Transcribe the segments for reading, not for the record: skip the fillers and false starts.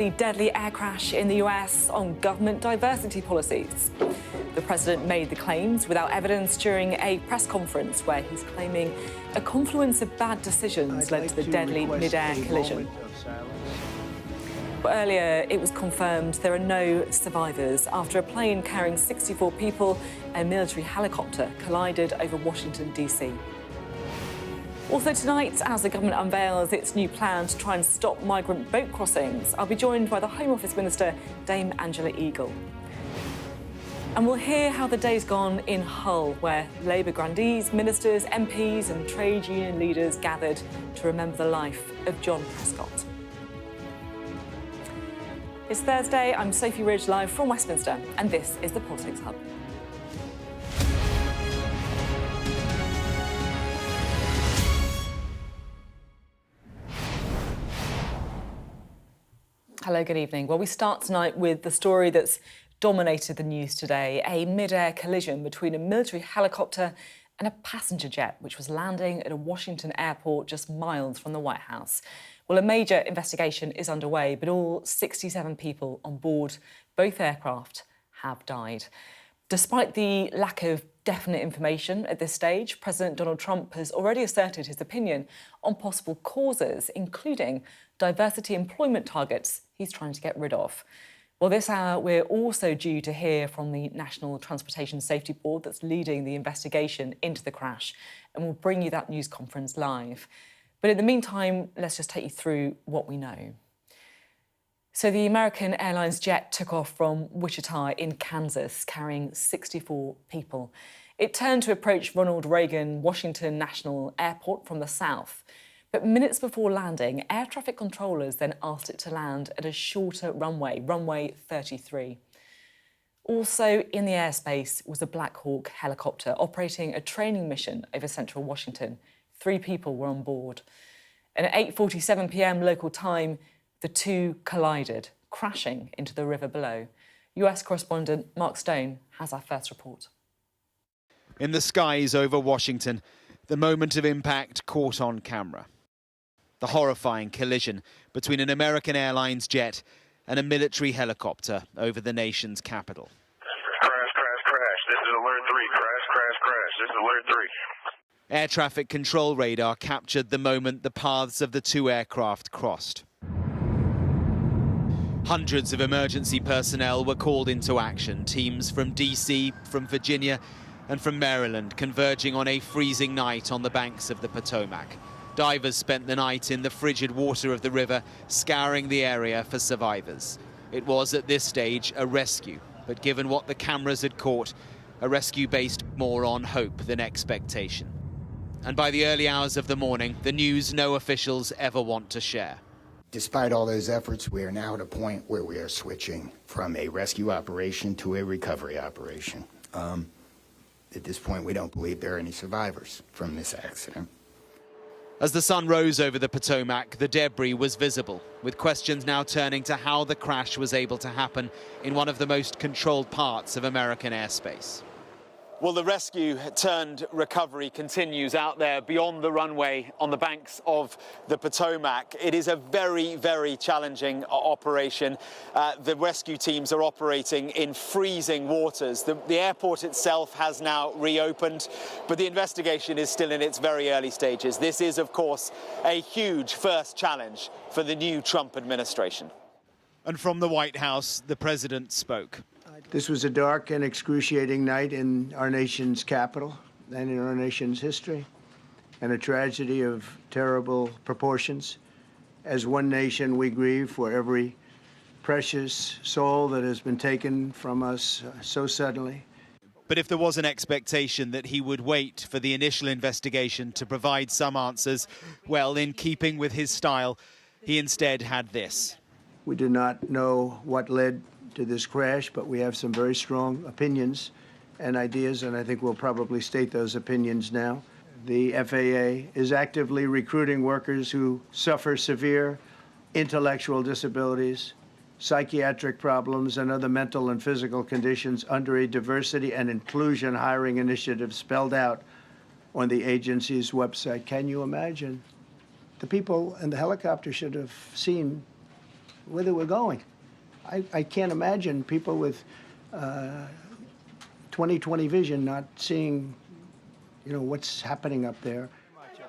The deadly air crash in the US on government diversity policies. The president made the claims without evidence during a press conference where he's claiming a confluence of bad decisions led to the deadly Midair collision. But earlier, it was confirmed there are no survivors after a plane carrying 64 people and a military helicopter collided over Washington, D.C. Also tonight, as the government unveils its new plan to try and stop migrant boat crossings, I'll be joined by the Home Office Minister, Dame Angela Eagle. And we'll hear how the day's gone in Hull, where Labour grandees, ministers, MPs and trade union leaders gathered to remember the life of John Prescott. It's Thursday, I'm Sophy Ridge, live from Westminster, and this is the Politics Hub. Hello, good evening. Well, we start tonight with the story that's dominated the news today, a mid-air collision between a military helicopter and a passenger jet, which was landing at a Washington airport just miles from the White House. Well, a major investigation is underway, but all 67 people on board both aircraft have died. Despite the lack of definite information at this stage, President Donald Trump has already asserted his opinion on possible causes, including diversity employment targets he's trying to get rid of. Well, this hour, we're also due to hear from the National Transportation Safety Board that's leading the investigation into the crash, and we'll bring you that news conference live. But in the meantime, let's just take you through what we know. So the American Airlines jet took off from Wichita in Kansas, carrying 64 people. It turned to approach Ronald Reagan Washington National Airport from the south. But minutes before landing, air traffic controllers then asked it to land at a shorter runway, runway 33. Also in the airspace was a Black Hawk helicopter operating a training mission over central Washington. 3 people were on board. And at 8:47 p.m. local time, the two collided, crashing into the river below. US correspondent Mark Stone has our first report. In the skies over Washington, the moment of impact caught on camera. The horrifying collision between an American Airlines jet and a military helicopter over the nation's capital. Crash, crash, crash. This is alert 3. Crash, crash, crash. This is alert 3. Air traffic control radar captured the moment the paths of the two aircraft crossed. Hundreds of emergency personnel were called into action. Teams from DC, from Virginia and from Maryland converging on a freezing night on the banks of the Potomac. Divers spent the night in the frigid water of the river, scouring the area for survivors. It was at this stage a rescue, but given what the cameras had caught, a rescue based more on hope than expectation. And by the early hours of the morning, the news no officials ever want to share. Despite all those efforts, we are now at a point where we are switching from a rescue operation to a recovery operation. At this point, we don't believe there are any survivors from this accident. As the sun rose over the Potomac, the debris was visible, with questions now turning to how the crash was able to happen in one of the most controlled parts of American airspace. Well, the rescue turned recovery continues out there beyond the runway on the banks of the Potomac. It is a very, very challenging operation. The rescue teams are operating in freezing waters. The airport itself has now reopened, but the investigation is still in its very early stages. This is, of course, a huge first challenge for the new Trump administration. And from the White House, the president spoke. This was a dark and excruciating night in our nation's capital and in our nation's history, and a tragedy of terrible proportions. As one nation, we grieve for every precious soul that has been taken from us so suddenly. But if there was an expectation that he would wait for the initial investigation to provide some answers, well, in keeping with his style, he instead had this. We do not know what led to this crash, but we have some very strong opinions and ideas, and I think we'll probably state those opinions now. The FAA is actively recruiting workers who suffer severe intellectual disabilities, psychiatric problems, and other mental and physical conditions under a diversity and inclusion hiring initiative spelled out on the agency's website. Can you imagine? The people in the helicopter should have seen whether we're going. I can't imagine people with 20/20 vision not seeing, what's happening up there.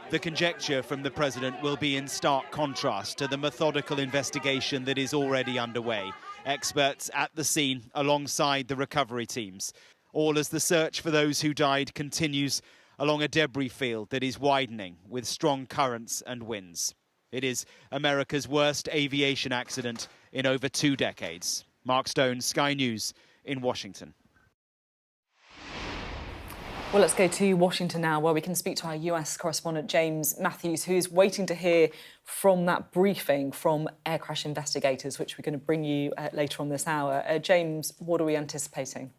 The conjecture from the president will be in stark contrast to the methodical investigation that is already underway. Experts at the scene alongside the recovery teams, all as the search for those who died continues along a debris field that is widening with strong currents and winds. It is America's worst aviation accident in over 2 decades. Mark Stone, Sky News in Washington. Well, let's go to Washington now, where we can speak to our US correspondent James Matthews, who's waiting to hear from that briefing from air crash investigators, which we're going to bring you later on this hour. James, what are we anticipating?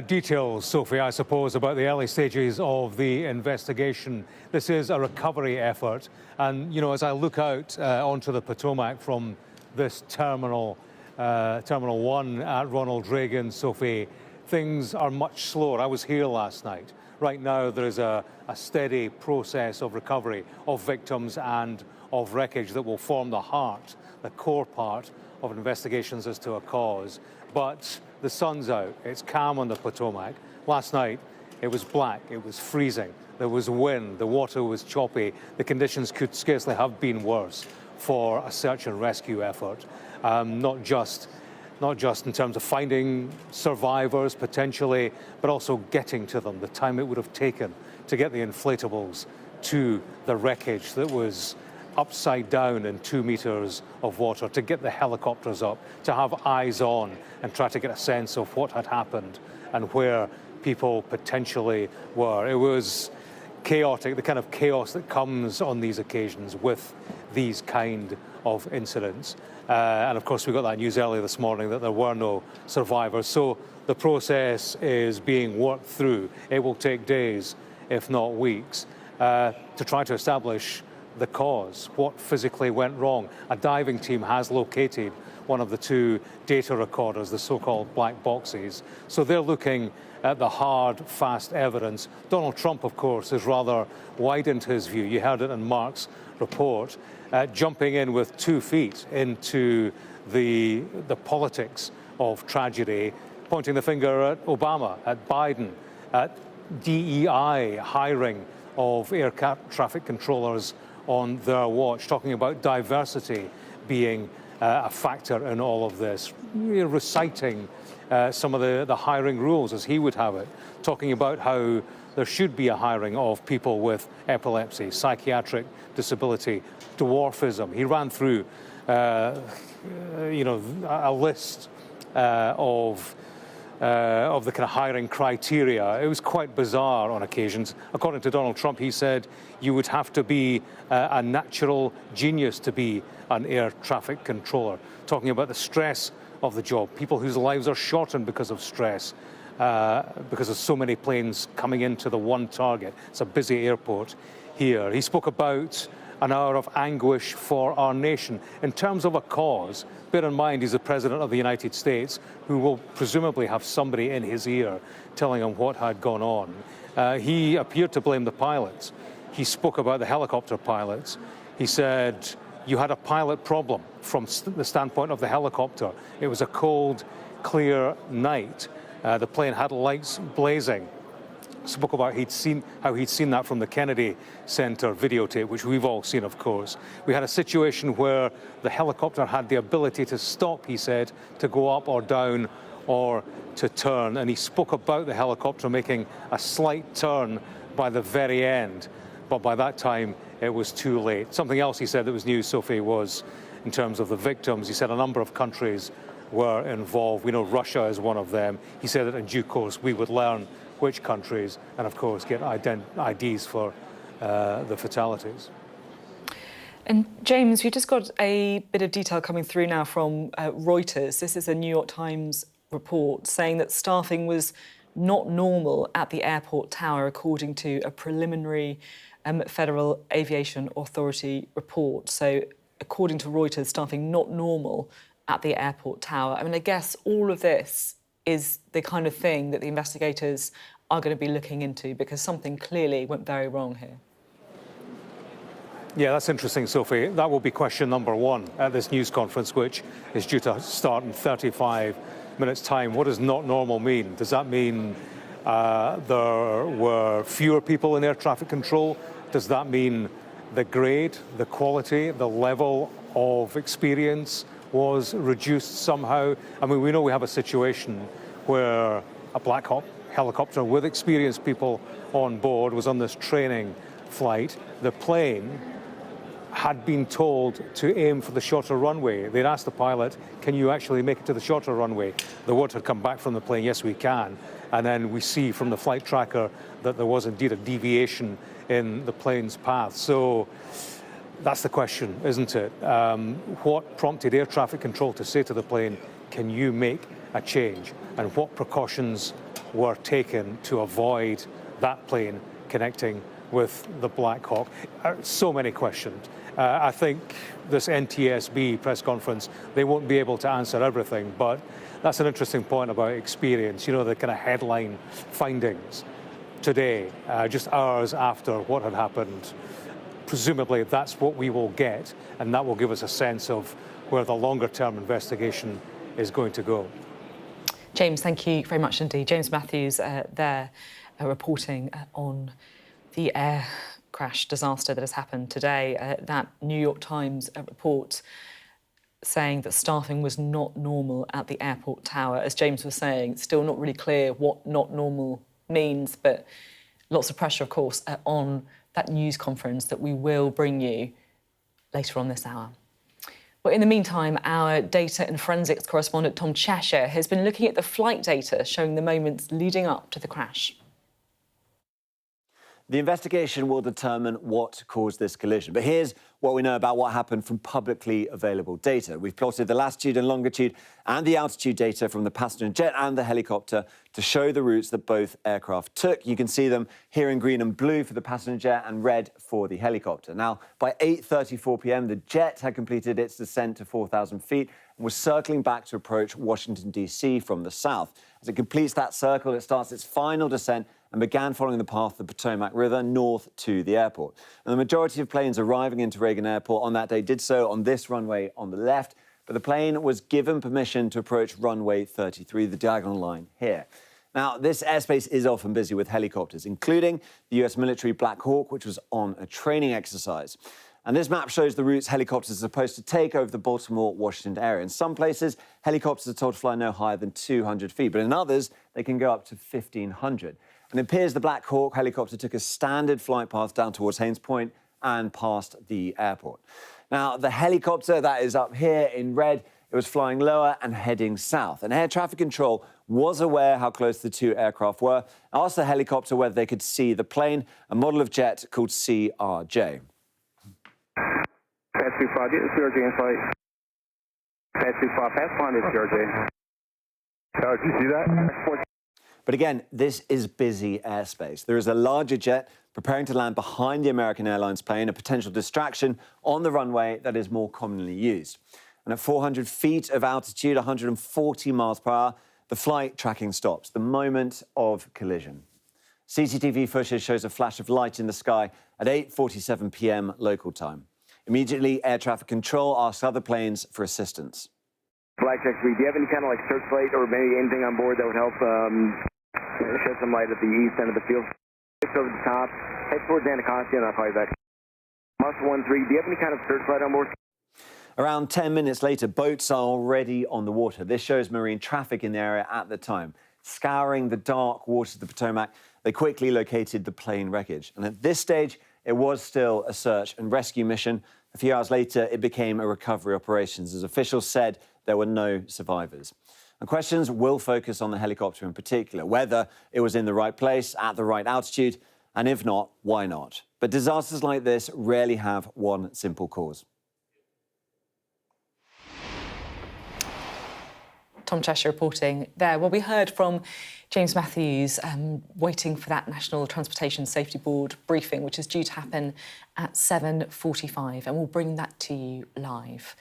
Details, Sophie, I suppose, about the early stages of the investigation. This is a recovery effort. And, as I look out onto the Potomac from this Terminal 1 at Ronald Reagan, Sophie, things are much slower. I was here last night. Right now, there is a steady process of recovery of victims and of wreckage that will form the heart, the core part of investigations as to a cause. But the sun's out. It's calm on the Potomac. Last night, it was black. It was freezing. There was wind. The water was choppy. The conditions could scarcely have been worse for a search and rescue effort. Not just in terms of finding survivors potentially, but also getting to them, the time it would have taken to get the inflatables to the wreckage that was upside down in 2 meters of water, to get the helicopters up, to have eyes on and try to get a sense of what had happened and where people potentially were. It was chaotic, the kind of chaos that comes on these occasions with these kind of incidents. And of course, we got that news earlier this morning that there were no survivors. So the process is being worked through. It will take days, if not weeks, to try to establish the cause, what physically went wrong. A diving team has located one of the 2 data recorders, the so-called black boxes. So they're looking at the hard, fast evidence. Donald Trump, of course, has rather widened his view. You heard it in Mark's report, jumping in with 2 feet into the politics of tragedy, pointing the finger at Obama, at Biden, at DEI hiring of air traffic controllers on their watch, talking about diversity being a factor in all of this, reciting some of the hiring rules as he would have it, talking about how there should be a hiring of people with epilepsy, psychiatric disability, dwarfism. He ran through, a list of the kind of hiring criteria. It was quite bizarre on occasions. According to Donald Trump, he said you would have to be a natural genius to be an air traffic controller, talking about the stress of the job, people whose lives are shortened because of stress, because there's so many planes coming into the one target. It's a busy airport here. He spoke about an hour of anguish for our nation. In terms of a cause, bear in mind he's the President of the United States, who will presumably have somebody in his ear telling him what had gone on. He appeared to blame the pilots. He spoke about the helicopter pilots. He said, you had a pilot problem from the standpoint of the helicopter. It was a cold, clear night. The plane had lights blazing. Spoke about how he'd seen that from the Kennedy Center videotape, which we've all seen, of course. We had a situation where the helicopter had the ability to stop, he said, to go up or down or to turn. And he spoke about the helicopter making a slight turn by the very end. But by that time, it was too late. Something else he said that was news, Sophie, was in terms of the victims. He said a number of countries were involved. We know Russia is one of them. He said that in due course we would learn which countries and, of course, get IDs for the fatalities. And James, we just got a bit of detail coming through now from Reuters. This is a New York Times report saying that staffing was not normal at the airport tower, according to a preliminary Federal Aviation Authority report. So, according to Reuters, staffing not normal at the airport tower. I mean, I guess all of this is the kind of thing that the investigators are going to be looking into, because something clearly went very wrong here. Yeah, that's interesting, Sophie. That will be question number one at this news conference, which is due to start in 35 minutes' time. What does not normal mean? Does that mean there were fewer people in air traffic control? Does that mean the grade, the quality, the level of experience was reduced somehow? I mean, we know we have a situation where a Black Hawk helicopter with experienced people on board was on this training flight. The plane had been told to aim for the shorter runway. They'd asked the pilot, can you actually make it to the shorter runway? The word had come back from the plane, yes, we can. And then we see from the flight tracker that there was indeed a deviation in the plane's path. So that's the question, isn't it? What prompted air traffic control to say to the plane, can you make a change? And what precautions were taken to avoid that plane connecting with the Black Hawk? So many questions. I think this NTSB press conference, they won't be able to answer everything, but that's an interesting point about experience, you know, the kind of headline findings today, just hours after what had happened. Presumably that's what we will get, and that will give us a sense of where the longer-term investigation is going to go. James, thank you very much indeed. James Matthews there reporting on the air crash disaster that has happened today. That New York Times report saying that staffing was not normal at the airport tower. As James was saying, it's still not really clear what not normal means, but lots of pressure, of course, on that news conference that we will bring you later on this hour. Well, in the meantime, our data and forensics correspondent Tom Cheshire has been looking at the flight data showing the moments leading up to the crash. The investigation will determine what caused this collision. But here's what we know about what happened from publicly available data. We've plotted the latitude and longitude and the altitude data from the passenger jet and the helicopter to show the routes that both aircraft took. You can see them here in green and blue for the passenger jet and red for the helicopter. Now, by 8:34 p.m., the jet had completed its descent to 4,000 feet and was circling back to approach Washington, D.C. from the south. As it completes that circle, it starts its final descent and began following the path of the Potomac River north to the airport. And the majority of planes arriving into Reagan Airport on that day did so on this runway on the left, but the plane was given permission to approach runway 33, the diagonal line here. Now, this airspace is often busy with helicopters, including the US military Black Hawk, which was on a training exercise. And this map shows the routes helicopters are supposed to take over the Baltimore-Washington area. In some places, helicopters are told to fly no higher than 200 feet, but in others, they can go up to 1,500. And it appears the Black Hawk helicopter took a standard flight path down towards Haines Point and past the airport. Now, the helicopter that is up here in red, it was flying lower and heading south. And air traffic control was aware how close the two aircraft were, asked the helicopter whether they could see the plane, a model of jet called CRJ. Pass 25, get the CRJ in sight. Pass 25, pass behind this CRJ. Did you see that? But again, this is busy airspace. There is a larger jet preparing to land behind the American Airlines plane, a potential distraction on the runway that is more commonly used. And at 400 feet of altitude, 140 miles per hour, the flight tracking stops, the moment of collision. CCTV footage shows a flash of light in the sky at 8:47 p.m. local time. Immediately, air traffic control asks other planes for assistance. Blackjack 3, do you have any kind of like searchlight or maybe anything on board that would help shed some light at the east end of the field? It's over the top, head towards Anacostia, and I'll call you back. Muscle 1-3, do you have any kind of searchlight on board? Around 10 minutes later, boats are already on the water. This shows marine traffic in the area at the time. Scouring the dark waters of the Potomac, they quickly located the plane wreckage. And at this stage, it was still a search and rescue mission. A few hours later, it became a recovery operations, as officials said there were no survivors. And questions will focus on the helicopter in particular, whether it was in the right place, at the right altitude, and if not, why not? But disasters like this rarely have one simple cause. Tom Cheshire reporting there. Well, we heard from James Matthews waiting for that National Transportation Safety Board briefing, which is due to happen at 7:45, and we'll bring that to you live.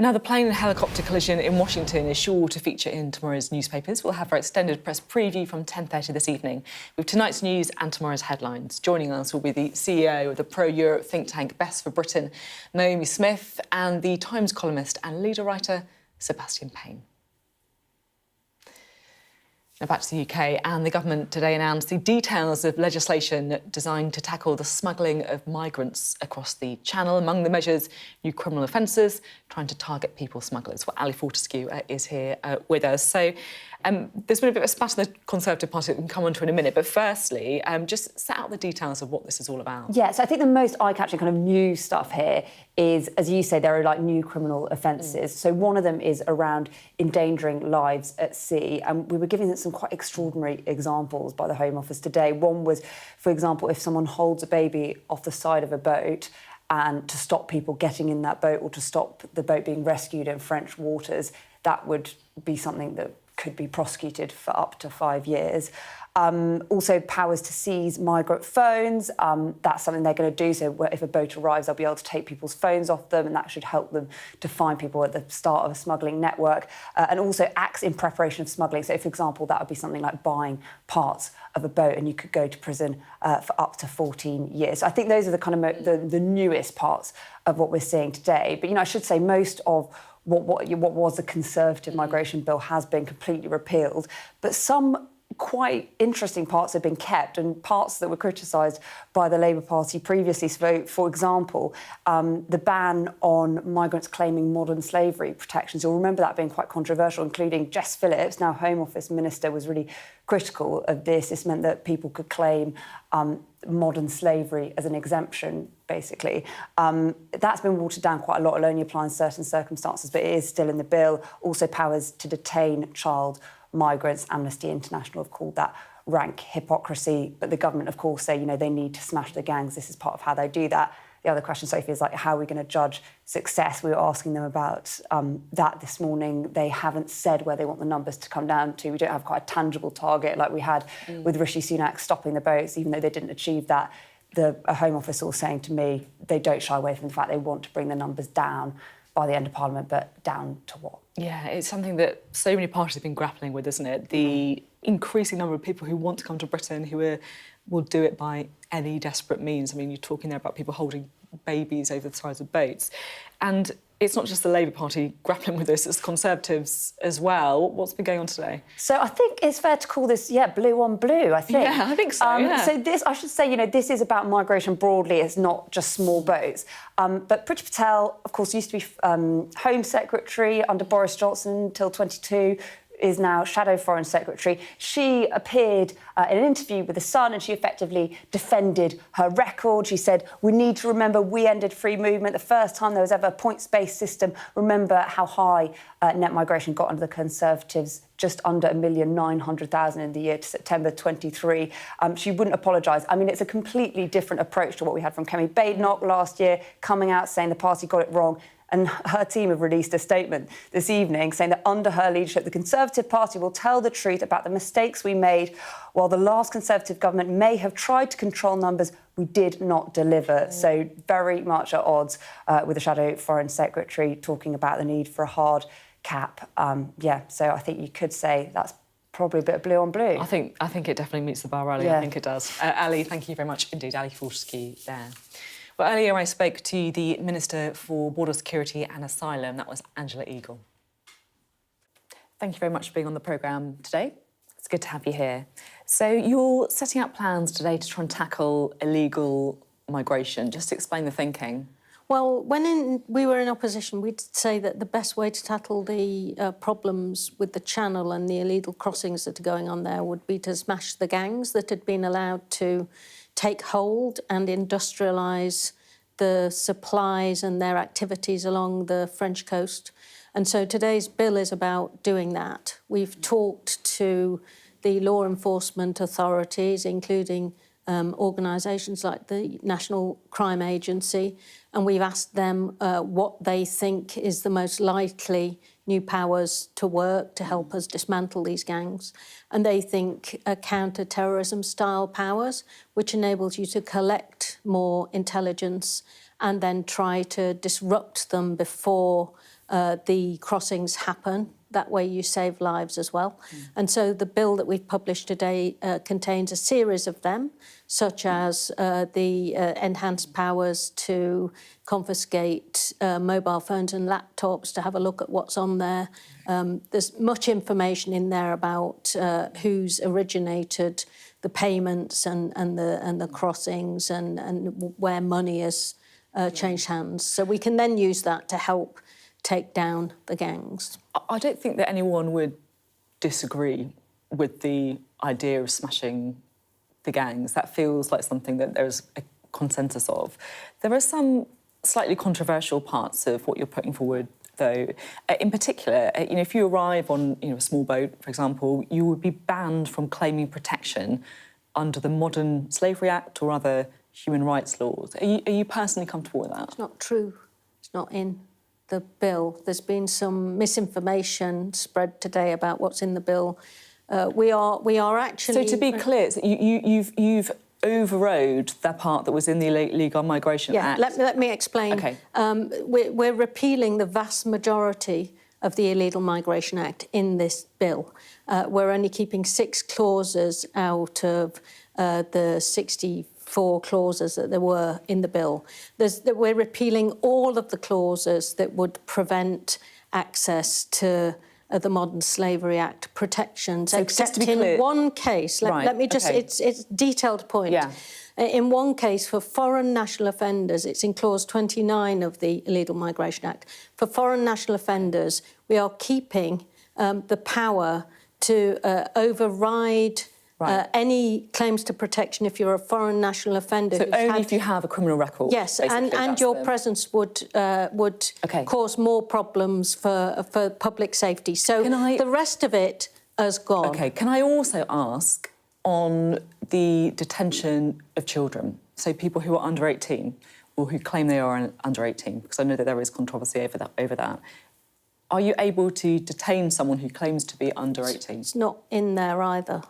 Now, the plane and helicopter collision in Washington is sure to feature in tomorrow's newspapers. We'll have our extended press preview from 10:30 this evening with tonight's news and tomorrow's headlines. Joining us will be the CEO of the pro-Europe think tank Best for Britain, Naomi Smith, and the Times columnist and leader writer Sebastian Payne. Now back to the UK, and the government today announced the details of legislation designed to tackle the smuggling of migrants across the Channel. Among the measures, new criminal offences, trying to target people smugglers. Well, Ali Fortescue is here with us. So there's been a bit of a spat in the Conservative Party that we can come on to in a minute. But firstly, just set out the details of what this is all about. Yeah, so I think the most eye-catching kind of new stuff here is, as you say, there are like new criminal offences. So one of them is around endangering lives at sea. And we were giving some quite extraordinary examples by the Home Office today. One was, for example, if someone holds a baby off the side of a boat and to stop people getting in that boat or to stop the boat being rescued in French waters, that would be something that could be prosecuted for up to 5 years. Also, powers to seize migrant phones. That's something they're going to do. So if a boat arrives, they'll be able to take people's phones off them, and that should help them to find people at the start of a smuggling network. And also acts in preparation of smuggling. So, for example, that would be something like buying parts of a boat, and you could go to prison for up to 14 years. So I think those are the kind of the newest parts of what we're seeing today. But, I should say most of what was a Conservative migration bill has been completely repealed, but some quite interesting parts have been kept, and parts that were criticised by the Labour Party previously. So, for example, the ban on migrants claiming modern slavery protections. You'll remember that being quite controversial, including Jess Phillips, now Home Office Minister, was really critical of this. This meant that people could claim modern slavery as an exemption, basically. That's been watered down quite a lot. It'll only apply in certain circumstances, but it is still in the bill. Also, powers to detain child migrants. Amnesty International have called that rank hypocrisy. But the government, of course, say, they need to smash the gangs. This is part of how they do that. The other question, Sophie, is like, how are we going to judge success? We were asking them about that this morning. They haven't said where they want the numbers to come down to. We don't have quite a tangible target like we had with Rishi Sunak stopping the boats, even though they didn't achieve that. The Home Office all saying to me they don't shy away from the fact they want to bring the numbers down by the end of Parliament, but down to what? Yeah, it's something that so many parties have been grappling with, isn't it? The increasing number of people who want to come to Britain, who will do it by any desperate means. I mean, you're talking there about people holding babies over the sides of boats. And it's not just the Labour Party grappling with this, it's the Conservatives as well. What's been going on today? So I think it's fair to call this, blue on blue, I think. Yeah, I think so, So this, I should say, this is about migration broadly. It's not just small boats. But Priti Patel, of course, used to be Home Secretary under Boris Johnson until 22, is now Shadow Foreign Secretary. She appeared in an interview with The Sun and she effectively defended her record. She said, we need to remember we ended free movement, the first time there was ever a points-based system. Remember how high net migration got under the Conservatives, just under 1,900,000 in the year to September 23. She wouldn't apologise. I mean, it's a completely different approach to what we had from Kemi Badenoch last year, coming out saying the party got it wrong. And her team have released a statement this evening saying that under her leadership, the Conservative Party will tell the truth about the mistakes we made. While the last Conservative government may have tried to control numbers, we did not deliver. So very much at odds with the Shadow Foreign Secretary talking about the need for a hard cap. So I think you could say that's probably a bit of blue on blue. I think it definitely meets the bar, Ali. Yeah. I think it does. Ali, thank you very much indeed. Ali Fortescue there. Well, earlier I spoke to the Minister for Border Security and Asylum. That was Angela Eagle. Thank you very much for being on the programme today. It's good to have you here. So you're setting out plans today to try and tackle illegal migration. Just explain the thinking. Well, when we were in opposition, we'd say that the best way to tackle the problems with the Channel and the illegal crossings that are going on there would be to smash the gangs that had been allowed to take hold and industrialise the supplies and their activities along the French coast. And so today's bill is about doing that. We've talked to the law enforcement authorities, including organisations like the National Crime Agency, and we've asked them what they think is the most likely new powers to work to help us dismantle these gangs. And they think counter-terrorism style powers, which enables you to collect more intelligence and then try to disrupt them before the crossings happen. That way you save lives as well. And so the bill that we've published today contains a series of them, such as the enhanced powers to confiscate mobile phones and laptops, to have a look at what's on there. There's much information in there about who's originated the payments and the crossings and where money has changed hands. So we can then use that to help take down the gangs. I don't think that anyone would disagree with the idea of smashing the gangs. That feels like something that there's a consensus of. There are some slightly controversial parts of what you're putting forward, though. In particular, if you arrive on a small boat, for example, you would be banned from claiming protection under the Modern Slavery Act or other human rights laws. Are you personally comfortable with that? It's not true. It's not in the bill. There's been some misinformation spread today about what's in the bill. We are actually... So to be clear, you've overrode that part that was in the Illegal Migration Act. Let me explain. Okay. We're repealing the vast majority of the Illegal Migration Act in this bill. We're only keeping 6 clauses out of the 64 clauses that there were in the bill. We're repealing all of the clauses that would prevent access to the Modern Slavery Act protections, so except in one case. Let me just... It's a detailed point. Yeah. In one case, for foreign national offenders, it's in clause 29 of the Illegal Migration Act. For foreign national offenders, we are keeping the power to override any claims to protection if you're a foreign national offender. So only if you have a criminal record? Yes, and your presence would cause more problems for public safety. So the rest of it has gone. OK, can I also ask on the detention of children, so people who are under 18 or who claim they are under 18, because I know that there is controversy over that. Are you able to detain someone who claims to be under 18? It's not in there either.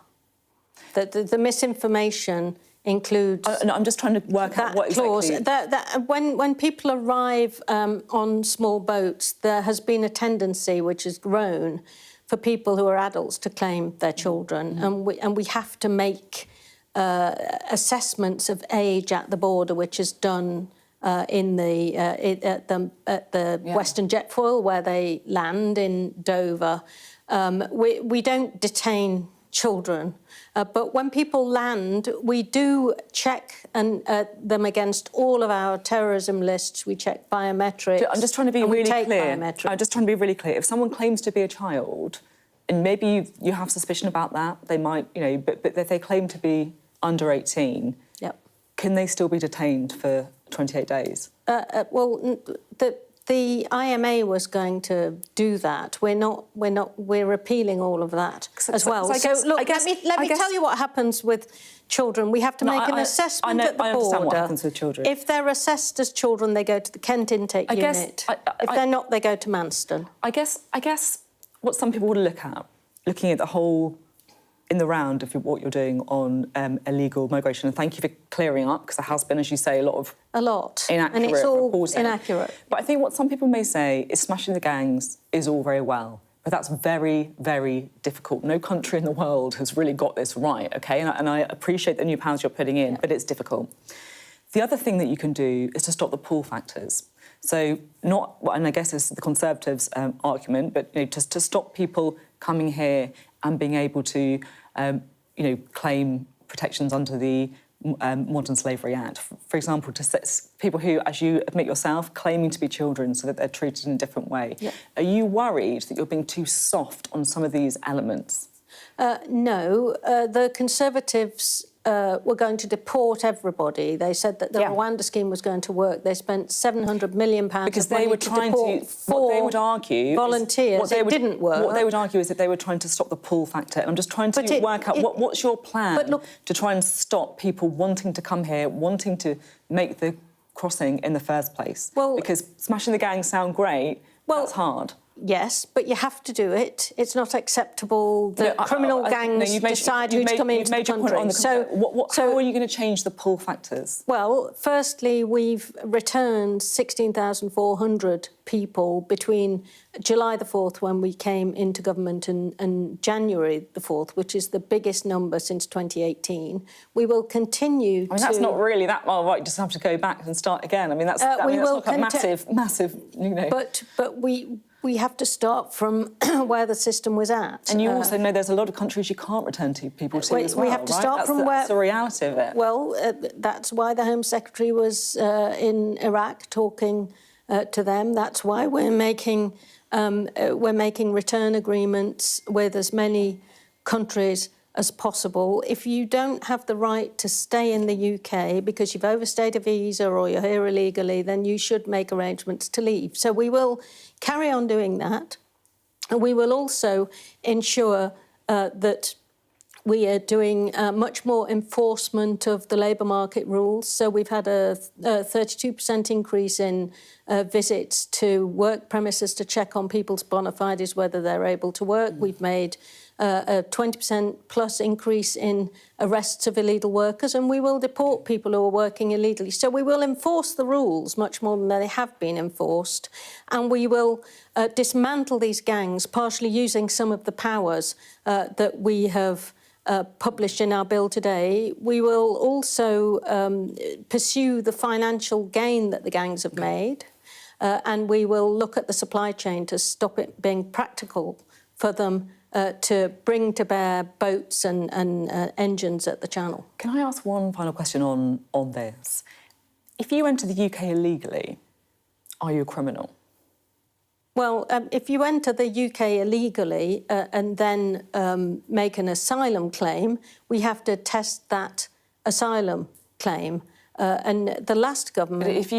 The misinformation includes... No, I'm just trying to work out what clause. exactly... When people arrive on small boats, there has been a tendency, which has grown, for people who are adults to claim their children. And we have to make assessments of age at the border, which is done at the Western Jetfoil, where they land in Dover. We don't detain children, but when people land, we do check them against all of our terrorism lists. We check biometrics. I'm just trying to be really clear. I'm just trying to be really clear. If someone claims to be a child, and maybe you have suspicion about that, they might, but if they claim to be under 18, can they still be detained for 28 days? Well, the IMA was going to do that. We're repealing all of that as well. Let me tell you what happens with children. We have to make an assessment at the border. I understand what happens with children. If they're assessed as children, they go to the Kent intake unit. If they're not, they go to Manston. I guess what some people would look at, looking at the whole in the round of what you're doing on illegal migration, and thank you for clearing up, because there has been, as you say, a lot inaccurate and it's all reporting. Inaccurate. But I think what some people may say is smashing the gangs is all very well, but that's very, very difficult. No country in the world has really got this right, OK? And I appreciate the new powers you're putting in, but it's difficult. The other thing that you can do is to stop the pull factors. So and I guess it's the Conservatives' argument, but just to stop people coming here and being able to, claim protections under the Modern Slavery Act. For example, to set people who, as you admit yourself, claiming to be children so that they're treated in a different way. Yeah. Are you worried that you're being too soft on some of these elements? No. The Conservatives were going to deport everybody. They said that the Rwanda scheme was going to work. They spent £700 million because they were trying to what they would argue volunteers. It didn't work. What they would argue is that they were trying to stop the pull factor. And I'm just trying to work out what's your plan to try and stop people wanting to come here, wanting to make the crossing in the first place. Well, because smashing the gangs sound great, that's hard. Yes, but you have to do it. It's not acceptable that criminal gangs decide who's coming into the country. How are you going to change the pull factors? Well, firstly, we've returned 16,400 people between July the 4th, when we came into government, and January the 4th, which is the biggest number since 2018. We will continue I mean, that's not really that well, right? You just have to go back and start again. I mean, that's like a massive, you know. But we have to start from where the system was at. And you also know there's a lot of countries you can't return people to as well, we have to start right? from where... That's the reality of it. Well, that's why the Home Secretary was in Iraq talking to them. That's why we're making return agreements with as many countries as possible. If you don't have the right to stay in the UK because you've overstayed a visa or you're here illegally, then you should make arrangements to leave. So we will carry on doing that. And we will also ensure that we are doing much more enforcement of the labour market rules. So we've had a 32% increase in visits to work premises to check on people's bona fides, whether they're able to work. We've made a 20% plus increase in arrests of illegal workers, and we will deport people who are working illegally. So we will enforce the rules much more than they have been enforced, and we will dismantle these gangs, partially using some of the powers that we have published in our bill today. We will also pursue the financial gain that the gangs have made, and we will look at the supply chain to stop it being practical for them to bring to bear boats and engines at the Channel. Can I ask one final question on this? If you enter the UK illegally, are you a criminal? Well, if you enter the UK illegally and then make an asylum claim, we have to test that asylum claim. And the last government,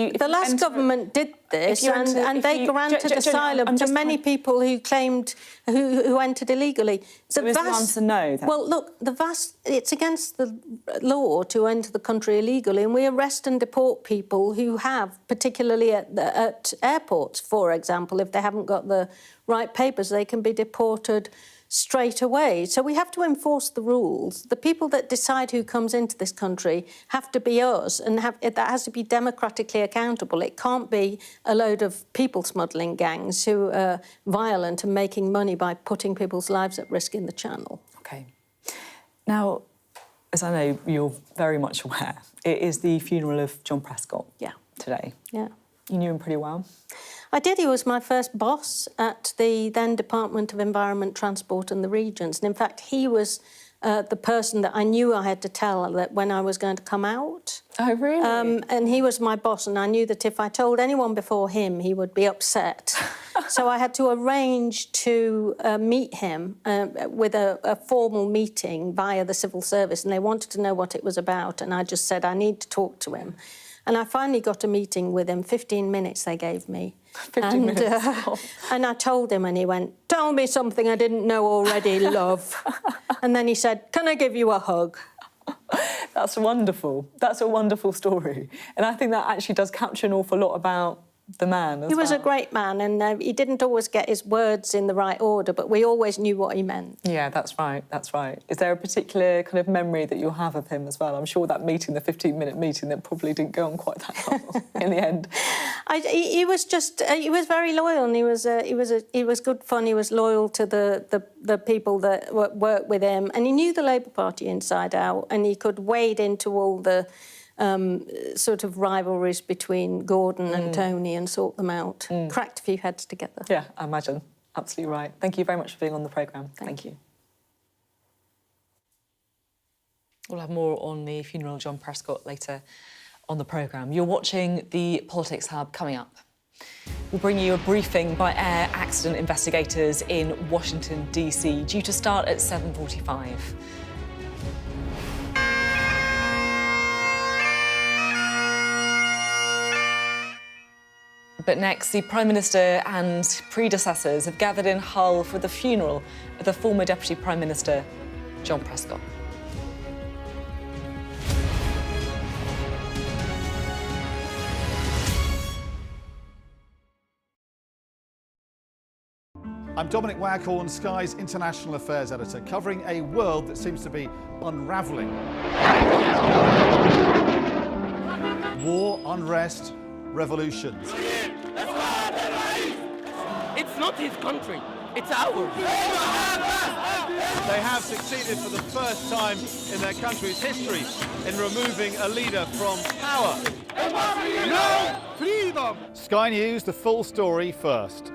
government did this, and they granted asylum to many people who claimed who entered illegally. So is the answer no? Then? Well, look, it's against the law to enter the country illegally, and we arrest and deport people who have, particularly at airports, for example, if they haven't got the right papers, they can be deported straight away. So we have to enforce the rules. The people that decide who comes into this country have to be us, and that has to be democratically accountable. It can't be a load of people smuggling gangs who are violent and making money by putting people's lives at risk in the Channel. OK. Now, as I know you're very much aware, it is the funeral of John Prescott today. Yeah. You knew him pretty well? I did. He was my first boss at the then Department of Environment, Transport and the Regions. And in fact, he was the person that I knew I had to tell that when I was going to come out. Oh, really? And he was my boss, and I knew that if I told anyone before him, he would be upset. So I had to arrange to meet him with a formal meeting via the civil service, and they wanted to know what it was about, and I just said, I need to talk to him. And I finally got a meeting with him, 15 minutes they gave me. 15 minutes. And I told him, and he went, tell me something I didn't know already, love. And then he said, can I give you a hug? That's wonderful. That's a wonderful story. And I think that actually does capture an awful lot about the man as well. He was a great man, and he didn't always get his words in the right order, but we always knew what he meant. Yeah, that's right, that's right. Is there a particular kind of memory that you'll have of him as well? I'm sure that meeting, the 15-minute meeting, that probably didn't go on quite that long in the end. He was very loyal, and he was good fun. He was loyal to the people that worked with him, and he knew the Labour Party inside out, and he could wade into all the sort of rivalries between Gordon and Tony and sort them out. Cracked a few heads together. Yeah, I imagine. Absolutely right. Thank you very much for being on the programme. Thank you. We'll have more on the funeral of John Prescott later on the programme. You're watching the Politics Hub. Coming up, we'll bring you a briefing by air accident investigators in Washington, DC, due to start at 7:45. But next, the Prime Minister and predecessors have gathered in Hull for the funeral of the former Deputy Prime Minister, John Prescott. I'm Dominic Waghorn, Sky's International Affairs Editor, covering a world that seems to be unravelling. War, unrest, revolutions. It's not his country, it's ours. They have succeeded for the first time in their country's history in removing a leader from power. No freedom! Sky News, the full story first.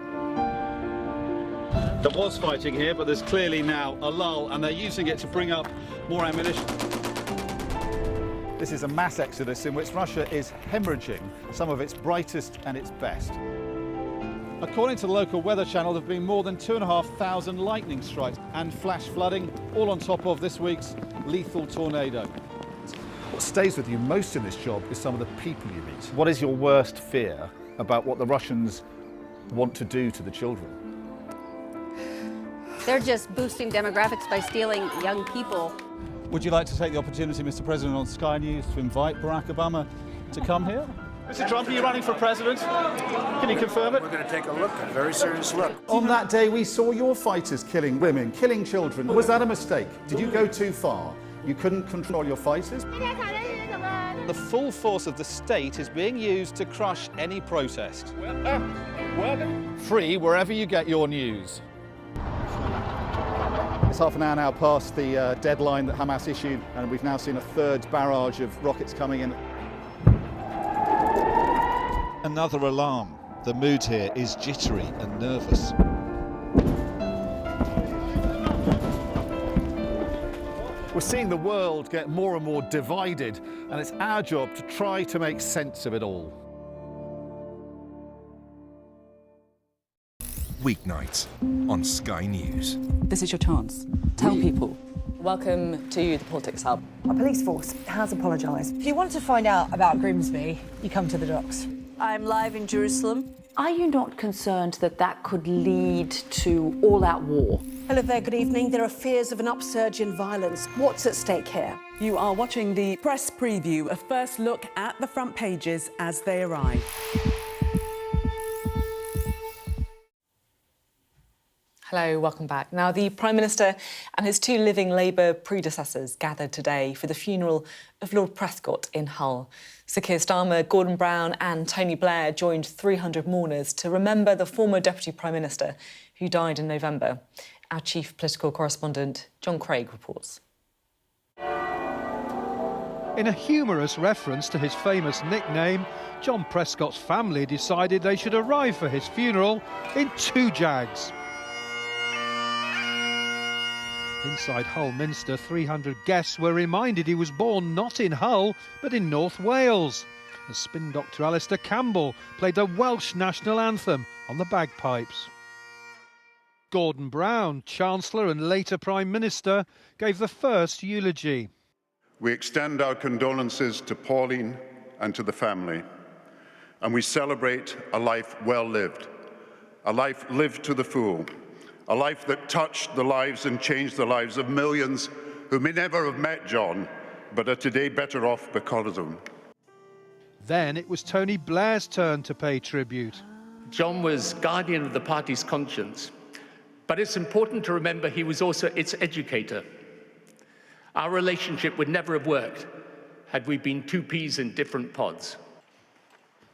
There was fighting here, but there's clearly now a lull, and they're using it to bring up more ammunition. This is a mass exodus in which Russia is hemorrhaging some of its brightest and its best. According to the local weather channel, there have been more than 2,500 lightning strikes and flash flooding, all on top of this week's lethal tornado. What stays with you most in this job is some of the people you meet. What is your worst fear about what the Russians want to do to the children? They're just boosting demographics by stealing young people. Would you like to take the opportunity, Mr. President, on Sky News to invite Barack Obama to come here? Mr. Trump, are you running for president? Can you confirm it? We're going to take a look, a very serious look. On that day, we saw your fighters killing women, killing children. Was that a mistake? Did you go too far? You couldn't control your fighters? The full force of the state is being used to crush any protest. Free wherever you get your news. It's half an hour now past the deadline that Hamas issued, and we've now seen a third barrage of rockets coming in. Another alarm. The mood here is jittery and nervous. We're seeing the world get more and more divided, and it's our job to try to make sense of it all. Weeknights on Sky News. This is your chance. Tell people. Welcome to the Politics Hub. Our police force has apologised. If you want to find out about Grimsby, you come to the docks. I'm live in Jerusalem. Are you not concerned that that could lead to all-out war? Hello there, good evening. There are fears of an upsurge in violence. What's at stake here? You are watching the press preview, a first look at the front pages as they arrive. Hello, welcome back. Now, the Prime Minister and his two living Labour predecessors gathered today for the funeral of Lord Prescott in Hull. Sir Keir Starmer, Gordon Brown and Tony Blair joined 300 mourners to remember the former Deputy Prime Minister who died in November. Our chief political correspondent, John Craig, reports. In a humorous reference to his famous nickname, John Prescott's family decided they should arrive for his funeral in 2 Jags. Inside Hull Minster, 300 guests were reminded he was born not in Hull, but in North Wales. As spin doctor Alistair Campbell played the Welsh national anthem on the bagpipes. Gordon Brown, Chancellor and later Prime Minister, gave the first eulogy. We extend our condolences to Pauline and to the family, and we celebrate a life well lived, a life lived to the full. A life that touched the lives and changed the lives of millions who may never have met John, but are today better off because of him. Then it was Tony Blair's turn to pay tribute. John was guardian of the party's conscience, but it's important to remember he was also its educator. Our relationship would never have worked had we been 2 peas in different pods.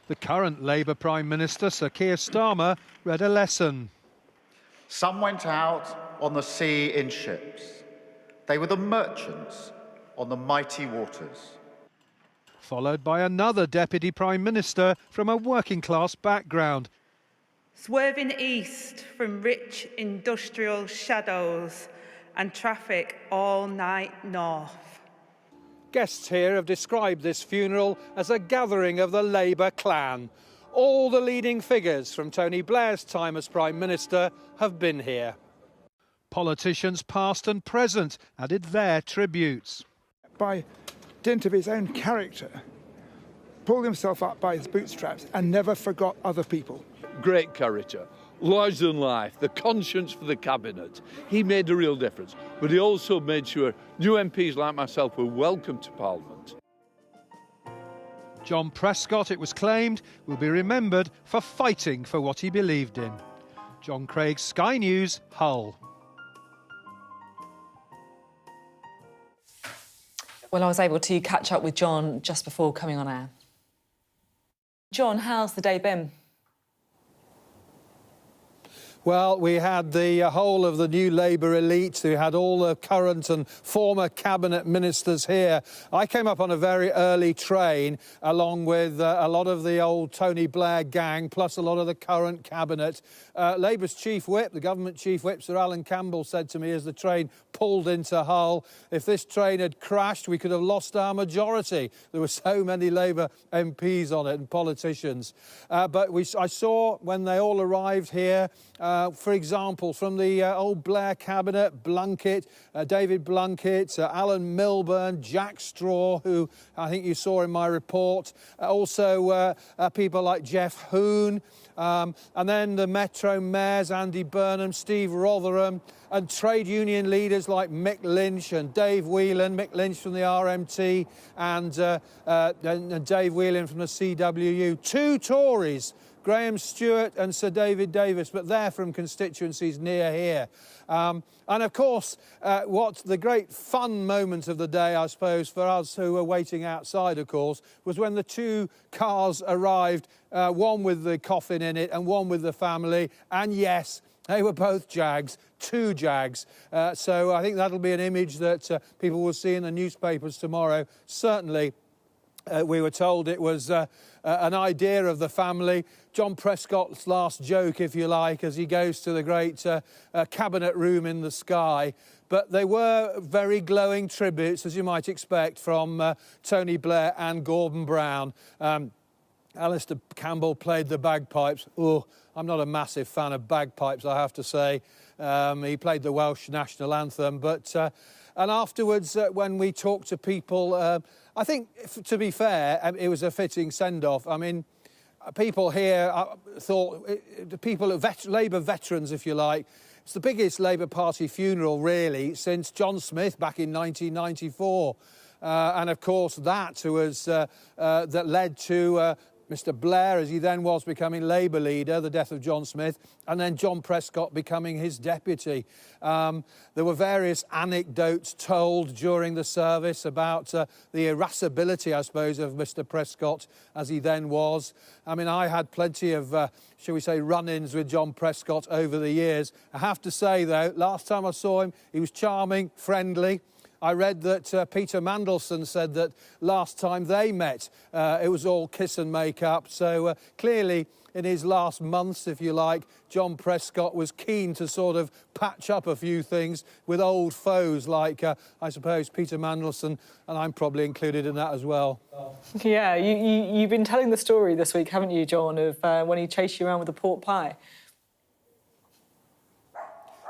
The current Labour Prime Minister, Sir Keir Starmer, read a lesson. Some went out on the sea in ships. They were the merchants on the mighty waters. Followed by another Deputy Prime Minister from a working-class background. Swerving east from rich industrial shadows and traffic all night north. Guests here have described this funeral as a gathering of the Labour clan. All the leading figures from Tony Blair's time as Prime Minister have been here. Politicians past and present added their tributes. By dint of his own character, pulled himself up by his bootstraps and never forgot other people. Great character, larger than life, the conscience for the cabinet. He made a real difference, but he also made sure new MPs like myself were welcome to Parliament. John Prescott, it was claimed, will be remembered for fighting for what he believed in. John Craig, Sky News, Hull. Well, I was able to catch up with John just before coming on air. John, how's the day been? Well, we had the whole of the new Labour elite. We had all the current and former cabinet ministers here. I came up on a very early train along with a lot of the old Tony Blair gang, plus a lot of the current cabinet. Labour's chief whip, the government chief whip, Sir Alan Campbell, said to me as the train pulled into Hull, if this train had crashed, we could have lost our majority. There were so many Labour MPs on it and politicians. But I saw when they all arrived here, for example, from the old Blair cabinet, Blunkett, David Blunkett, Alan Milburn, Jack Straw, who I think you saw in my report, also people like Jeff Hoon, and then the Metro mayors, Andy Burnham, Steve Rotherham, and trade union leaders like Mick Lynch and Dave Whelan, Mick Lynch from the RMT and Dave Whelan from the CWU. Two Tories, Graham Stewart and Sir David Davis, but they're from constituencies near here. And of course, what the great fun moment of the day, I suppose, for us who were waiting outside, of course, was when the two cars arrived, one with the coffin in it and one with the family. And yes, they were both Jags, two Jags. So I think that'll be an image that people will see in the newspapers tomorrow. Certainly, we were told it was an idea of the family. John Prescott's last joke, if you like, as he goes to the great cabinet room in the sky. But they were very glowing tributes, as you might expect, from Tony Blair and Gordon Brown. Alistair Campbell played the bagpipes. Oh, I'm not a massive fan of bagpipes, I have to say. He played the Welsh national anthem. But and afterwards, when we talked to people, I think, to be fair, it was a fitting send-off. I mean, people here thought, the people, Labour veterans, if you like, it's the biggest Labour Party funeral, really, since John Smith back in 1994. And, of course, that led to Mr Blair, as he then was, becoming Labour leader, the death of John Smith, and then John Prescott becoming his deputy. There were various anecdotes told during the service about the irascibility, I suppose, of Mr Prescott, as he then was. I mean, I had plenty of, shall we say, run-ins with John Prescott over the years. I have to say, though, last time I saw him, he was charming, friendly. I read that Peter Mandelson said that last time they met, it was all kiss and make up. So clearly, in his last months, if you like, John Prescott was keen to sort of patch up a few things with old foes like, I suppose, Peter Mandelson, and I'm probably included in that as well. Yeah, you've been telling the story this week, haven't you, John, of when he chased you around with a pork pie?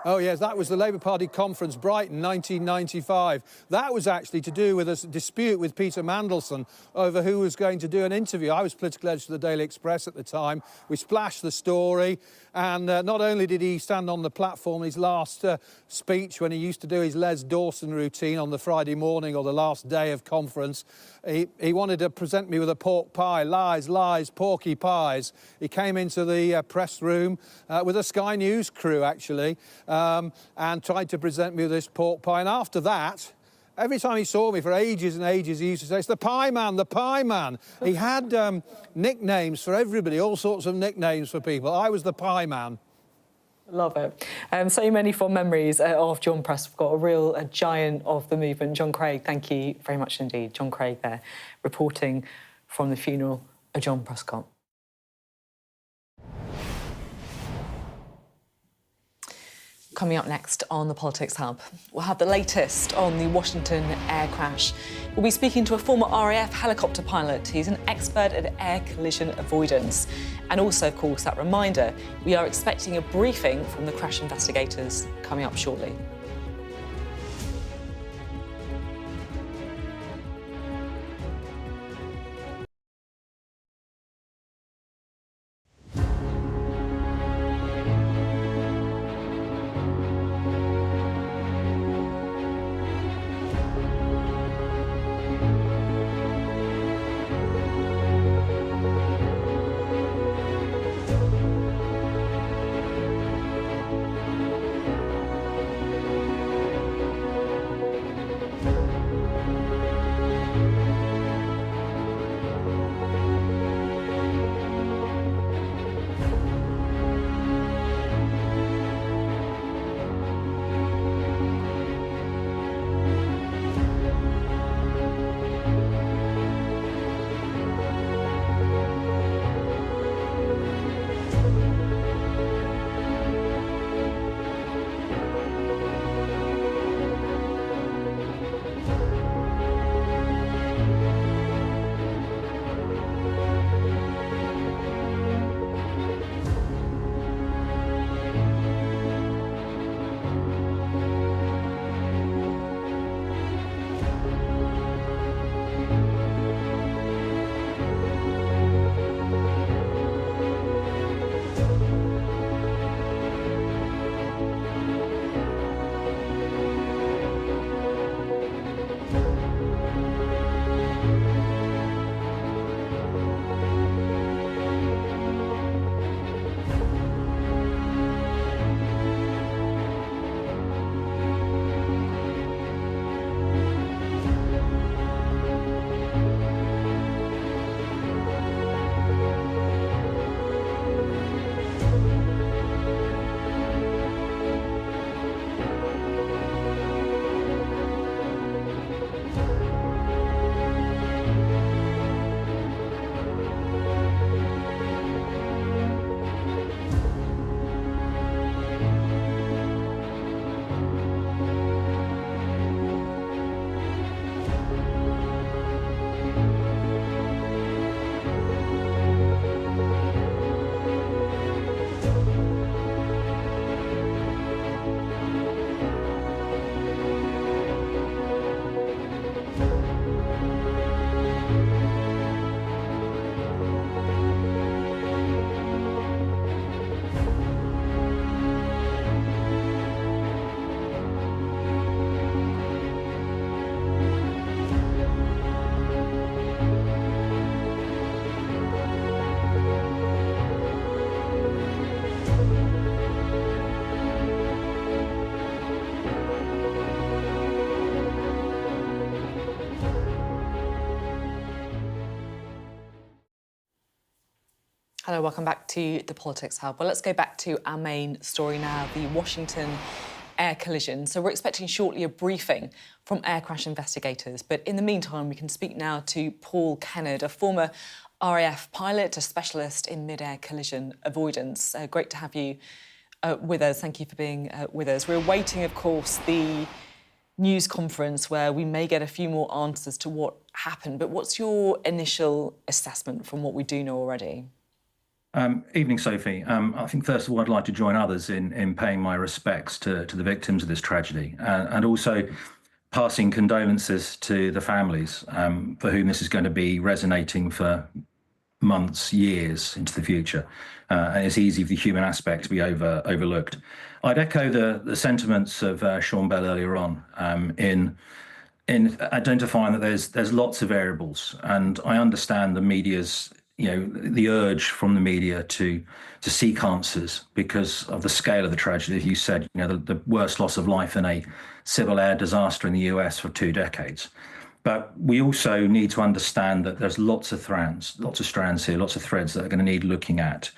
Oh, yes, that was the Labour Party conference, Brighton, 1995. That was actually to do with a dispute with Peter Mandelson over who was going to do an interview. I was political editor of the Daily Express at the time. We splashed the story, and not only did he stand on the platform, his last speech, when he used to do his Les Dawson routine on the Friday morning or the last day of conference, he wanted to present me with a pork pie. Lies, lies, porky pies. He came into the press room with a Sky News crew, actually, and tried to present me with this pork pie. And after that, every time he saw me for ages and ages, he used to say, "It's the pie man, the pie man." He had nicknames for everybody, all sorts of nicknames for people. I was the pie man. Love it. So many fond memories of John Prescott, a giant of the movement. John Craig, thank you very much indeed. John Craig there, reporting from the funeral of John Prescott. Coming up next on the Politics Hub, we'll have the latest on the Washington air crash. We'll be speaking to a former RAF helicopter pilot. He's an expert at air collision avoidance. And also, of course, that reminder, we are expecting a briefing from the crash investigators coming up shortly. Hello, welcome back to the Politics Hub. Well, let's go back to our main story now, the Washington air collision. So we're expecting shortly a briefing from air crash investigators. But in the meantime, we can speak now to Paul Kennard, a former RAF pilot, a specialist in mid-air collision avoidance. Great to have you with us. Thank you for being with us. We're awaiting, of course, the news conference where we may get a few more answers to what happened. But what's your initial assessment from what we do know already? Evening, Sophie. I think, first of all, I'd like to join others in paying my respects to the victims of this tragedy and also passing condolences to the families for whom this is going to be resonating for months, years into the future. And it's easy for the human aspect to be overlooked. I'd echo the sentiments of Sean Bell earlier on in identifying that there's lots of variables, and I understand the media's the urge from the media to seek answers because of the scale of the tragedy. As you said, the worst loss of life in a civil air disaster in the US for 2 decades. But we also need to understand that there's lots of strands here, lots of threads that are going to need looking at,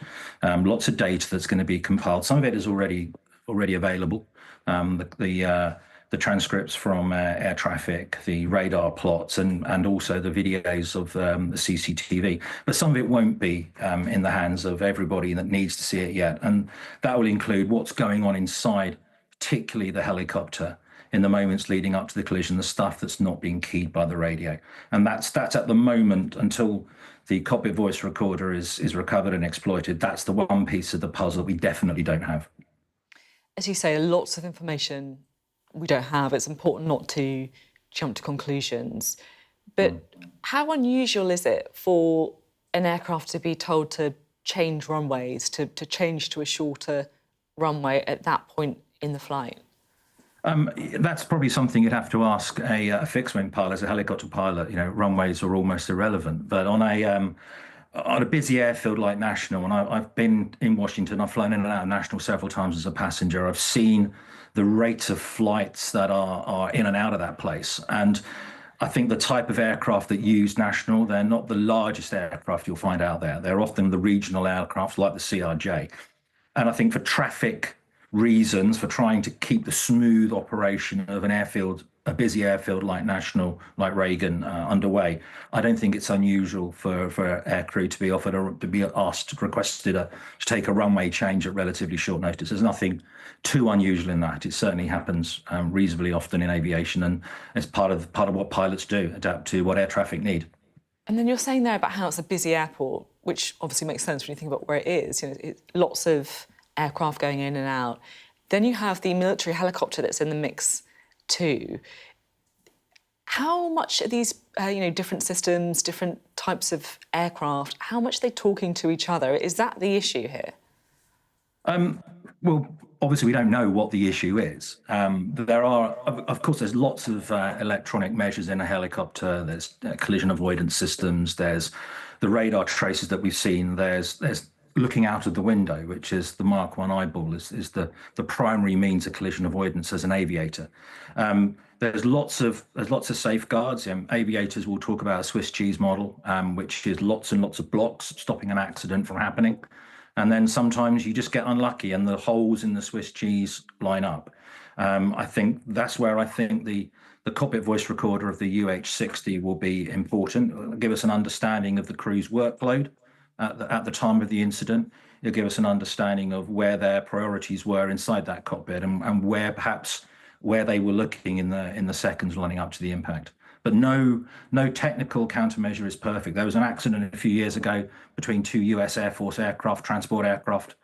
lots of data that's going to be compiled. Some of it is already available. The transcripts from air traffic, the radar plots, and also the videos of the CCTV. But some of it won't be in the hands of everybody that needs to see it yet. And that will include what's going on inside, particularly the helicopter, in the moments leading up to the collision, the stuff that's not being keyed by the radio. And that's at the moment, until the cockpit voice recorder is recovered and exploited, that's the one piece of the puzzle we definitely don't have. As you say, lots of information we don't have. It's important not to jump to conclusions. But how unusual is it for an aircraft to be told to change runways, to change to a shorter runway at that point in the flight? That's probably something you'd have to ask a fixed-wing pilot. As a helicopter pilot, runways are almost irrelevant. But on a busy airfield like National, and I've been in Washington, I've flown in and out of National several times as a passenger, I've seen the rate of flights that are in and out of that place. And I think the type of aircraft that use National, they're not the largest aircraft you'll find out there. They're often the regional aircraft like the CRJ. And I think for traffic reasons, for trying to keep the smooth operation of an airfield, a busy airfield like National, like Reagan, underway, I don't think it's unusual for aircrew to be offered or to be requested to take a runway change at relatively short notice. There's nothing too unusual in that. It certainly happens reasonably often in aviation, and it's part of what pilots do, adapt to what air traffic need. And then you're saying there about how it's a busy airport, which obviously makes sense when you think about where it is. Lots of aircraft going in and out. Then you have the military helicopter that's in the mix too. How much are these, different systems, different types of aircraft, how much are they talking to each other? Is that the issue here? Well, obviously we don't know what the issue is. There are, of course, there's lots of electronic measures in a helicopter. There's collision avoidance systems. There's the radar traces that we've seen. There's looking out of the window, which is the Mark 1 eyeball, is the primary means of collision avoidance as an aviator. There's lots of safeguards. Aviators will talk about a Swiss cheese model, which is lots and lots of blocks stopping an accident from happening. And then sometimes you just get unlucky and the holes in the Swiss cheese line up. I think that's where I think the cockpit voice recorder of the UH-60 will be important. It'll give us an understanding of the crew's workload at the time of the incident. It'll give us an understanding of where their priorities were inside that cockpit and where they were looking in the seconds running up to the impact. But no technical countermeasure is perfect. There was an accident a few years ago between 2 US Air Force aircraft, transport aircraft,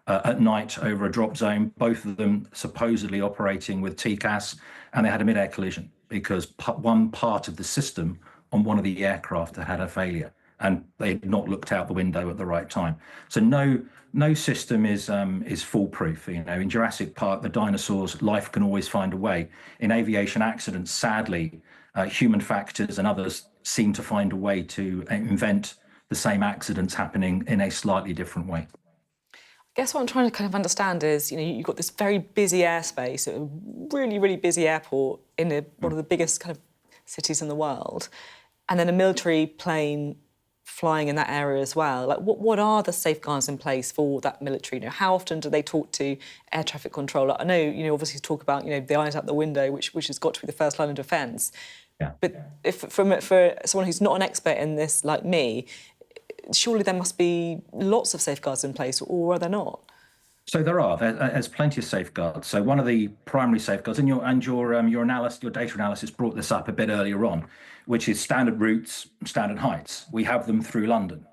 at night over a drop zone, both of them supposedly operating with TCAS, and they had a mid-air collision because one part of the system on one of the aircraft had a failure, and they had not looked out the window at the right time. So no system is foolproof. In Jurassic Park, the dinosaurs, life can always find a way. In aviation accidents, sadly, human factors and others seem to find a way to invent the same accidents happening in a slightly different way. I guess what I'm trying to kind of understand is, you've got this very busy airspace, a really, really busy airport in one of the biggest kind of cities in the world, and then a military plane flying in that area as well. Like, what are the safeguards in place for that military? You know, how often do they talk to air traffic control? I know, you know, obviously talk about, you know, the eyes out the window, which has got to be the first line of defence. Yeah. But for someone who's not an expert in this like me, surely there must be lots of safeguards in place, or are there not? So there's plenty of safeguards. So one of the primary safeguards, and your analysis, your data analysis brought this up a bit earlier on, which is standard routes, standard heights. We have them through London.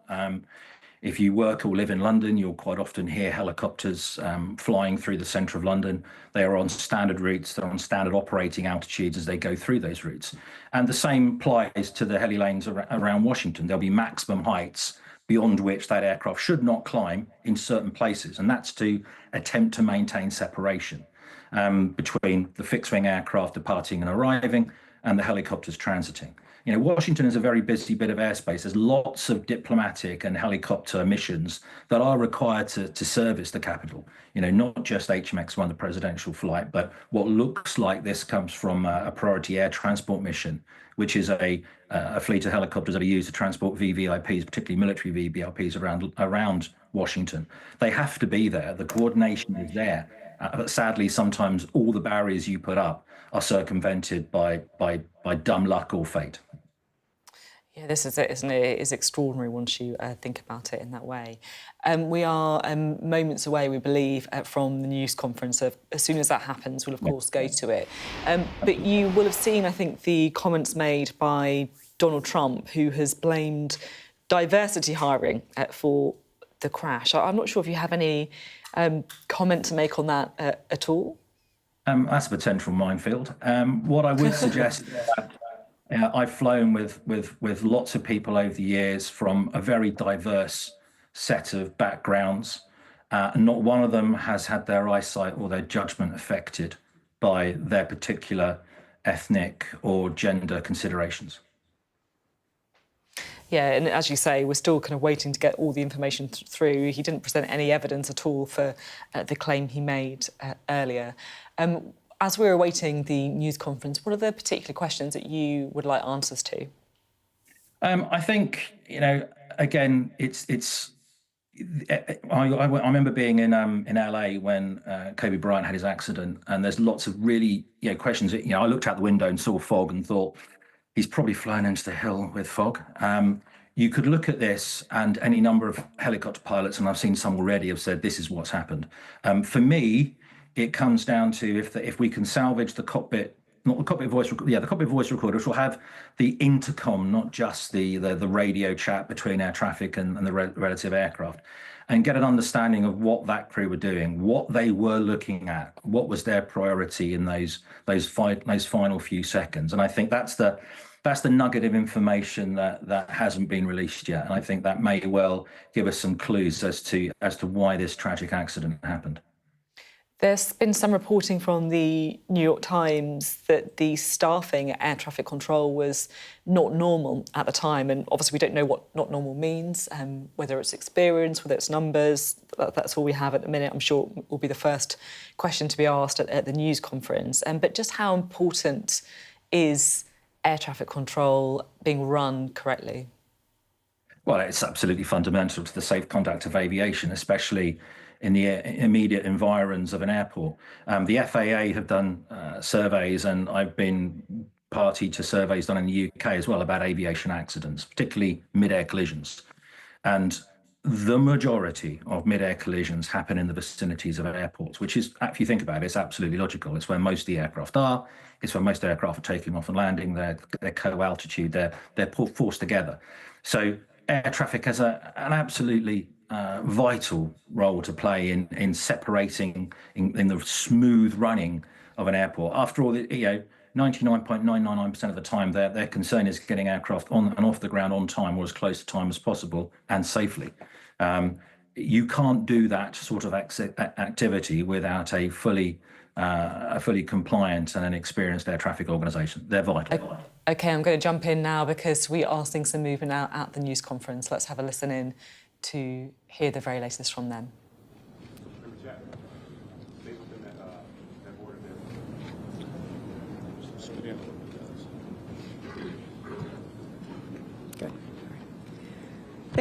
If you work or live in London, you'll quite often hear helicopters flying through the centre of London. They are on standard routes, they're on standard operating altitudes as they go through those routes. And the same applies to the heli lanes around Washington. There'll be maximum heights beyond which that aircraft should not climb in certain places, and that's to attempt to maintain separation between the fixed-wing aircraft departing and arriving and the helicopters transiting. You know, Washington is a very busy bit of airspace. There's lots of diplomatic and helicopter missions that are required to service the capital. You know, not just HMX-1, the presidential flight, but what looks like this comes from a priority air transport mission, which is a fleet of helicopters that are used to transport VVIPs, particularly military VVIPs around Washington. They have to be there. The coordination is there. But sadly, sometimes all the barriers you put up are circumvented by dumb luck or fate. Yeah, this is it, isn't it? It is extraordinary once you think about it in that way. We are moments away, we believe, from the news conference. As soon as that happens, we'll, of course, go to it. But you will have seen, I think, the comments made by Donald Trump, who has blamed diversity hiring for the crash. I'm not sure if you have any comment to make on that at all. That's a potential minefield. What I would suggest is that I've flown with lots of people over the years from a very diverse set of backgrounds. Not one of them has had their eyesight or their judgment affected by their particular ethnic or gender considerations. Yeah, and as you say, we're still kind of waiting to get all the information through. He didn't present any evidence at all for the claim he made earlier. As we're awaiting the news conference, what are the particular questions that you would like answers to? I think, you know, again, I remember being in LA when Kobe Bryant had his accident, and there's lots of really, you know, questions. You know, I looked out the window and saw fog and thought, he's probably flown into the hill with fog. You could look at this, and any number of helicopter pilots, and I've seen some already, have said this is what's happened. For me, it comes down to if we can salvage the cockpit, not the cockpit voice, the cockpit voice recorder, which will have the intercom, not just the radio chat between air traffic and the relative aircraft, and get an understanding of what that crew were doing, what they were looking at, what was their priority in those final few seconds. And I think that's the nugget of information that hasn't been released yet. And I think that may well give us some clues as to why this tragic accident happened. There's been some reporting from the New York Times that the staffing at air traffic control was not normal at the time. And obviously we don't know what not normal means, whether it's experience, whether it's numbers. That's all we have at the minute. I'm sure it will be the first question to be asked at the news conference. But just how important is air traffic control being run correctly? Well, it's absolutely fundamental to the safe conduct of aviation, especially in the immediate environs of an airport. The FAA have done surveys, and I've been party to surveys done in the UK as well about aviation accidents, particularly mid-air collisions. And the majority of mid-air collisions happen in the vicinities of airports, which is, if you think about it, it's absolutely logical. It's where most of the aircraft are. It's where most aircraft are taking off and landing. They're co-altitude. They're forced together. So air traffic has an absolutely vital role to play in separating in the smooth running of an airport. After all, 99.999% of the time, their concern is getting aircraft on and off the ground on time or as close to time as possible and safely. You can't do that sort of activity without a fully compliant and an experienced air traffic organisation. They're vital. OK, I'm going to jump in now because we are seeing some movement out at the news conference. Let's have a listen in to hear the very latest from them.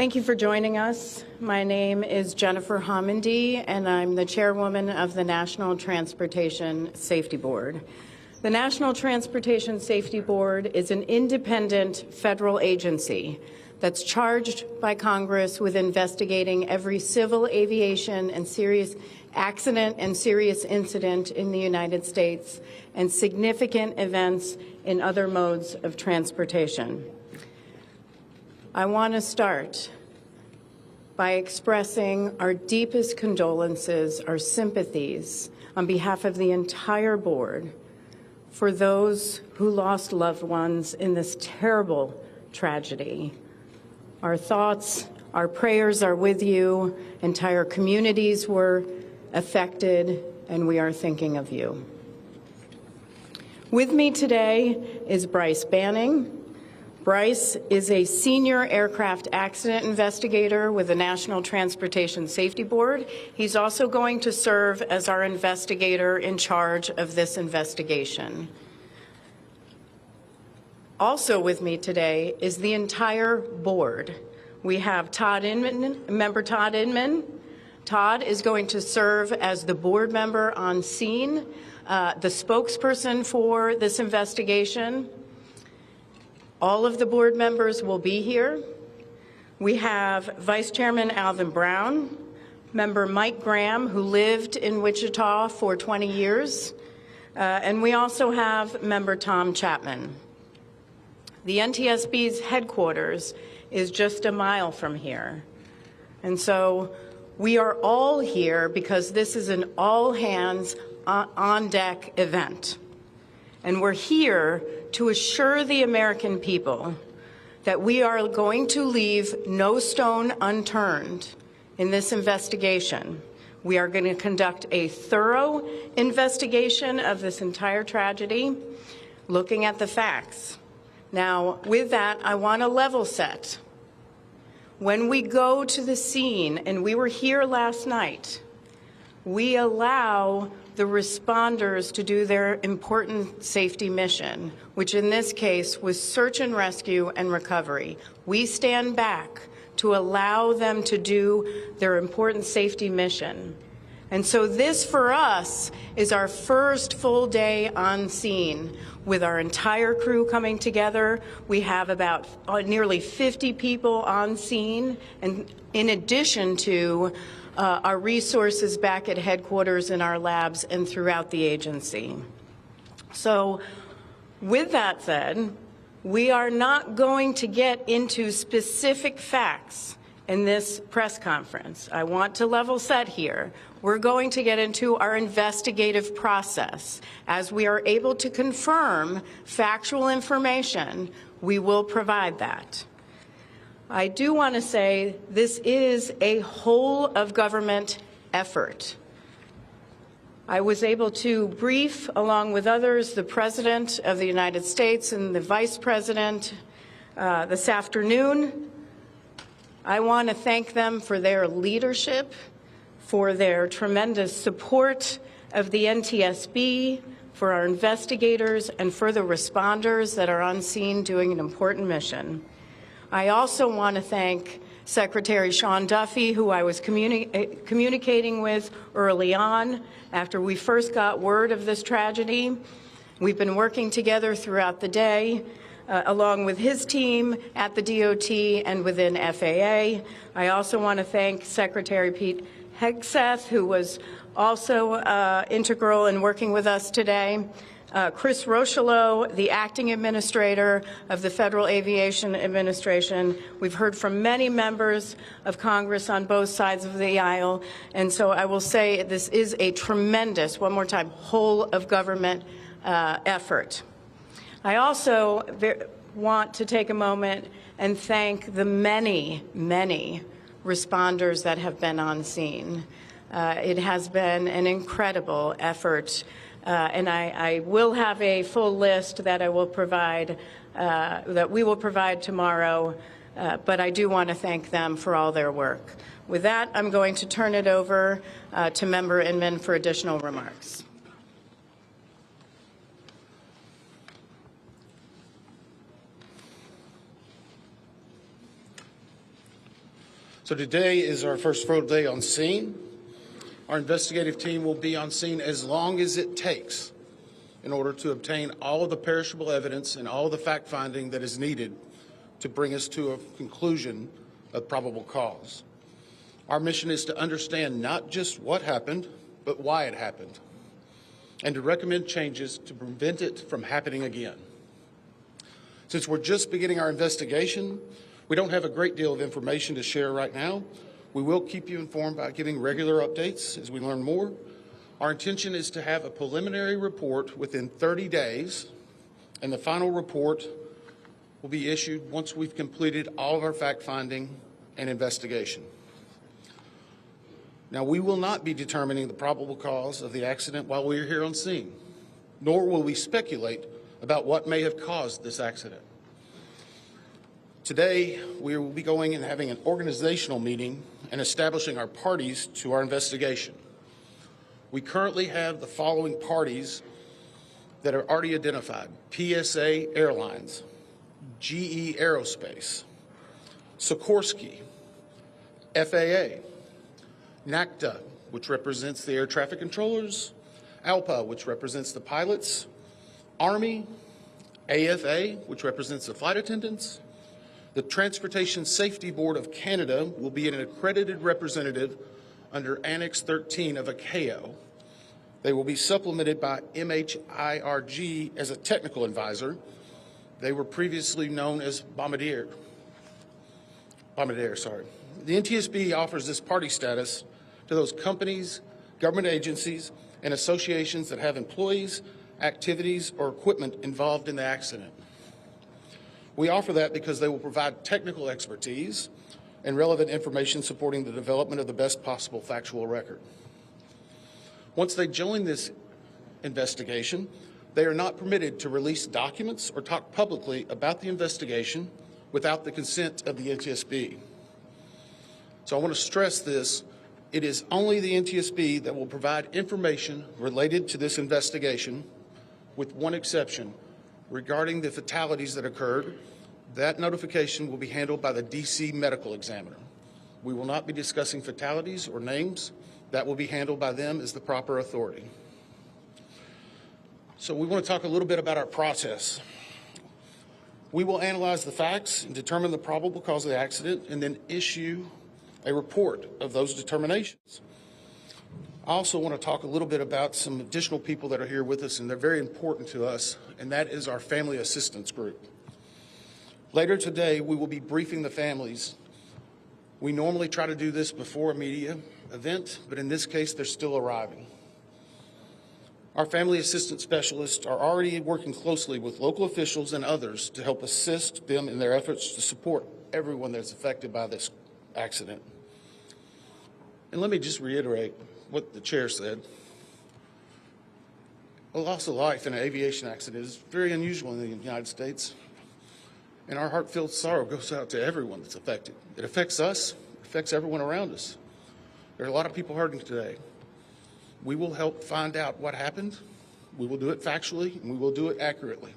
Thank you for joining us. My name is Jennifer Homendy, and I'm the chairwoman of the National Transportation Safety Board. The National Transportation Safety Board is an independent federal agency that's charged by Congress with investigating every civil aviation and serious accident and serious incident in the United States and significant events in other modes of transportation. I want to start by expressing our deepest condolences, our sympathies on behalf of the entire board for those who lost loved ones in this terrible tragedy. Our thoughts, our prayers are with you. Entire communities were affected, and we are thinking of you. With me today is Bryce Banning. Bryce is a senior aircraft accident investigator with the National Transportation Safety Board. He's also going to serve as our investigator in charge of this investigation. Also with me today is the entire board. We have Todd Inman, member Todd Inman. Todd is going to serve as the board member on scene, the spokesperson for this investigation. All of the board members will be here. We have Vice Chairman Alvin Brown, member Mike Graham, who lived in Wichita for 20 years, and we also have member Tom Chapman. The NTSB's headquarters is just a mile from here. And so we are all here because this is an all-hands on-deck event. And we're here to assure the American people that we are going to leave no stone unturned in this investigation. We are going to conduct a thorough investigation of this entire tragedy, looking at the facts. Now, with that, I want to level set. When we go to the scene, and we were here last night, we allow the responders to do their important safety mission, which in this case was search and rescue and recovery. We stand back to allow them to do their important safety mission. And so this, for us, is our first full day on scene with our entire crew coming together. We have about nearly 50 people on scene, and in addition to our resources back at headquarters in our labs and throughout the agency. So with that said, we are not going to get into specific facts in this press conference. I want to level set here. We're going to get into our investigative process. As we are able to confirm factual information, we will provide that. I do want to say this is a whole of government effort. I was able to brief, along with others, the President of the United States and the Vice President this afternoon. I want to thank them for their leadership, for their tremendous support of the NTSB, for our investigators, and for the responders that are on scene doing an important mission. I also want to thank Secretary Sean Duffy, who I was communicating with early on after we first got word of this tragedy. We've been working together throughout the day, along with his team at the DOT and within FAA. I also want to thank Secretary Pete Hegseth, who was also integral in working with us today. Chris Rochelot, the acting administrator of the Federal Aviation Administration. We've heard from many members of Congress on both sides of the aisle, and so I will say this is a tremendous, one more time, whole of government effort. I also want to take a moment and thank the many, many responders that have been on scene. It has been an incredible effort. And I will have a full list that I will provide, that we will provide tomorrow, but I do want to thank them for all their work. With that, I'm going to turn it over to Member Inman for additional remarks. So today is our first full day on scene. Our investigative team will be on scene as long as it takes in order to obtain all of the perishable evidence and all the fact-finding that is needed to bring us to a conclusion of probable cause. Our mission is to understand not just what happened, but why it happened, and to recommend changes to prevent it from happening again. Since we're just beginning our investigation, we don't have a great deal of information to share right now. We will keep you informed by giving regular updates as we learn more. Our intention is to have a preliminary report within 30 days, and the final report will be issued once we've completed all of our fact-finding and investigation. Now, we will not be determining the probable cause of the accident while we are here on scene, nor will we speculate about what may have caused this accident. Today, we will be going and having an organizational meeting and establishing our parties to our investigation. We currently have the following parties that are already identified: PSA Airlines, GE Aerospace, Sikorsky, FAA, NACTA, which represents the air traffic controllers, ALPA, which represents the pilots, Army, AFA, which represents the flight attendants. The Transportation Safety Board of Canada will be an accredited representative under Annex 13 of ICAO. They will be supplemented by MHIRG as a technical advisor. They were previously known as Midair. The NTSB offers this party status to those companies, government agencies, and associations that have employees, activities, or equipment involved in the accident. We offer that because they will provide technical expertise and relevant information supporting the development of the best possible factual record. Once they join this investigation, they are not permitted to release documents or talk publicly about the investigation without the consent of the NTSB. So I want to stress this. It is only the NTSB that will provide information related to this investigation, with one exception. Regarding the fatalities that occurred, that notification will be handled by the DC medical examiner. We will not be discussing fatalities or names. That will be handled by them as the proper authority. So we want to talk a little bit about our process. We will analyze the facts and determine the probable cause of the accident, and then issue a report of those determinations. I also want to talk a little bit about some additional people that are here with us, and they're very important to us, and that is our family assistance group. Later today, we will be briefing the families. We normally try to do this before a media event, but in this case, they're still arriving. Our family assistance specialists are already working closely with local officials and others to help assist them in their efforts to support everyone that's affected by this accident. And let me just reiterate what the chair said. A loss of life in an aviation accident is very unusual in the United States, and our heartfelt sorrow goes out to everyone that's affected. It affects us, it affects everyone around us. There are a lot of people hurting today. We will help find out what happened. We will do it factually, and we will do it accurately.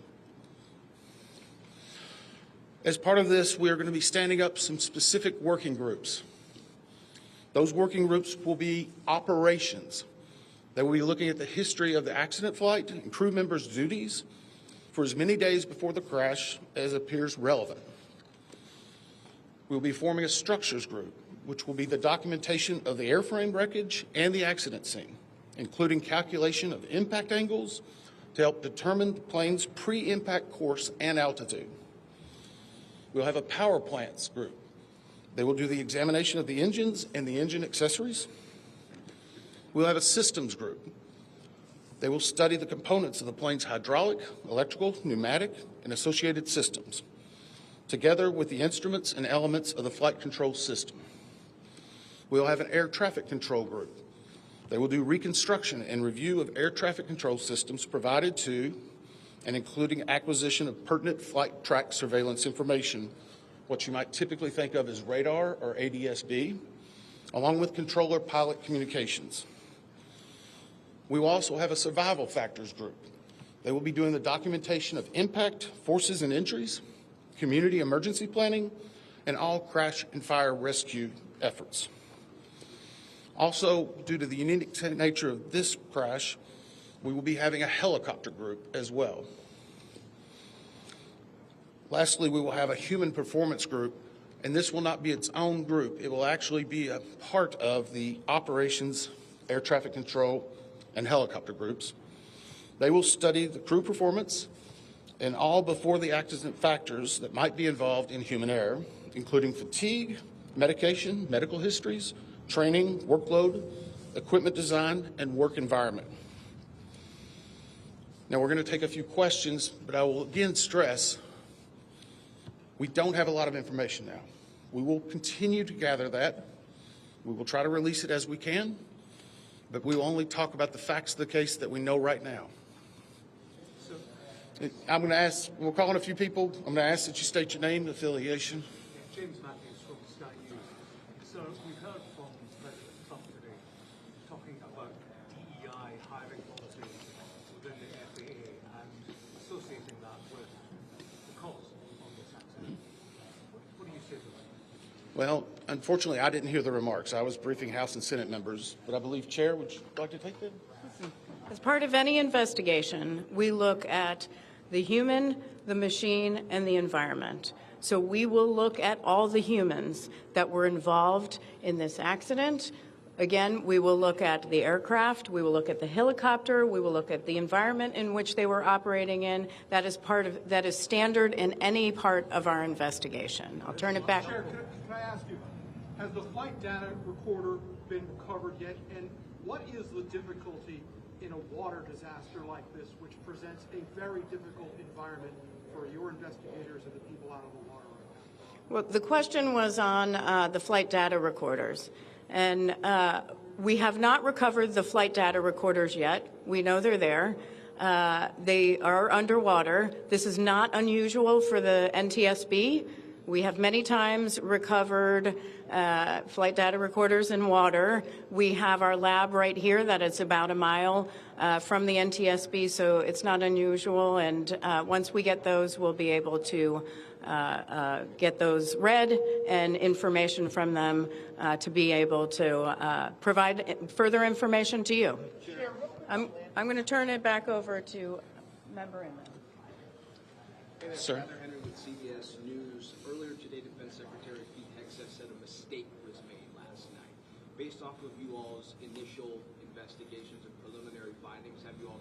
As part of this, we are going to be standing up some specific working groups. Those working groups will be operations. They will be looking at the history of the accident flight and crew members' duties for as many days before the crash as appears relevant. We will be forming a structures group, which will be the documentation of the airframe wreckage and the accident scene, including calculation of impact angles to help determine the plane's pre-impact course and altitude. We'll have a power plants group. They will do the examination of the engines and the engine accessories. We'll have a systems group. They will study the components of the plane's hydraulic, electrical, pneumatic, and associated systems, together with the instruments and elements of the flight control system. We'll have an air traffic control group. They will do reconstruction and review of air traffic control systems provided to and including acquisition of pertinent flight track surveillance information, what you might typically think of as radar or ADSB, along with controller pilot communications. We will also have a survival factors group. They will be doing the documentation of impact, forces and injuries, community emergency planning, and all crash and fire rescue efforts. Also, due to the unique nature of this crash, we will be having a helicopter group as well. Lastly, we will have a human performance group, and this will not be its own group. It will actually be a part of the operations, air traffic control, and helicopter groups. They will study the crew performance and all before the accident factors that might be involved in human error, including fatigue, medication, medical histories, training, workload, equipment design, and work environment. Now we're going to take a few questions, but I will again stress we don't have a lot of information now. We will continue to gather that. We will try to release it as we can, but we will only talk about the facts of the case that we know right now. I'm going to ask, we're calling a few people. I'm going to ask that you state your name and affiliation. James Matthews from Sky News. So we've heard from President Trump today talking about DEI hiring policies within the FAA and associating that with the cause of this accident. What do you say to that? Well, unfortunately, I didn't hear the remarks. I was briefing House and Senate members, but I believe, Chair, would you like to take that? As part of any investigation, we look at the human, the machine, and the environment. So we will look at all the humans that were involved in this accident. Again, we will look at the aircraft, we will look at the helicopter, we will look at the environment in which they were operating in. That is standard in any part of our investigation. I'll turn it back. Chair, can I ask you, has the flight data recorder been recovered yet? And what is the difficulty in a water disaster like this, which presents a very difficult environment for your investigators and the people out on the water right now? Well, the question was on the flight data recorders. And we have not recovered the flight data recorders yet. We know they're there. They are underwater. This is not unusual for the NTSB. We have many times recovered flight data recorders in water. We have our lab right here that is about a mile from the NTSB, so it's not unusual. And once we get those, we'll be able to get those read and information from them to be able to provide further information to you. I'm going to turn it back over to Member Inman. Sir. With CBS News, earlier today, Defense Secretary Pete Hegseth said a mistake was made last night. Based off of you all's initial investigations and preliminary findings, have you all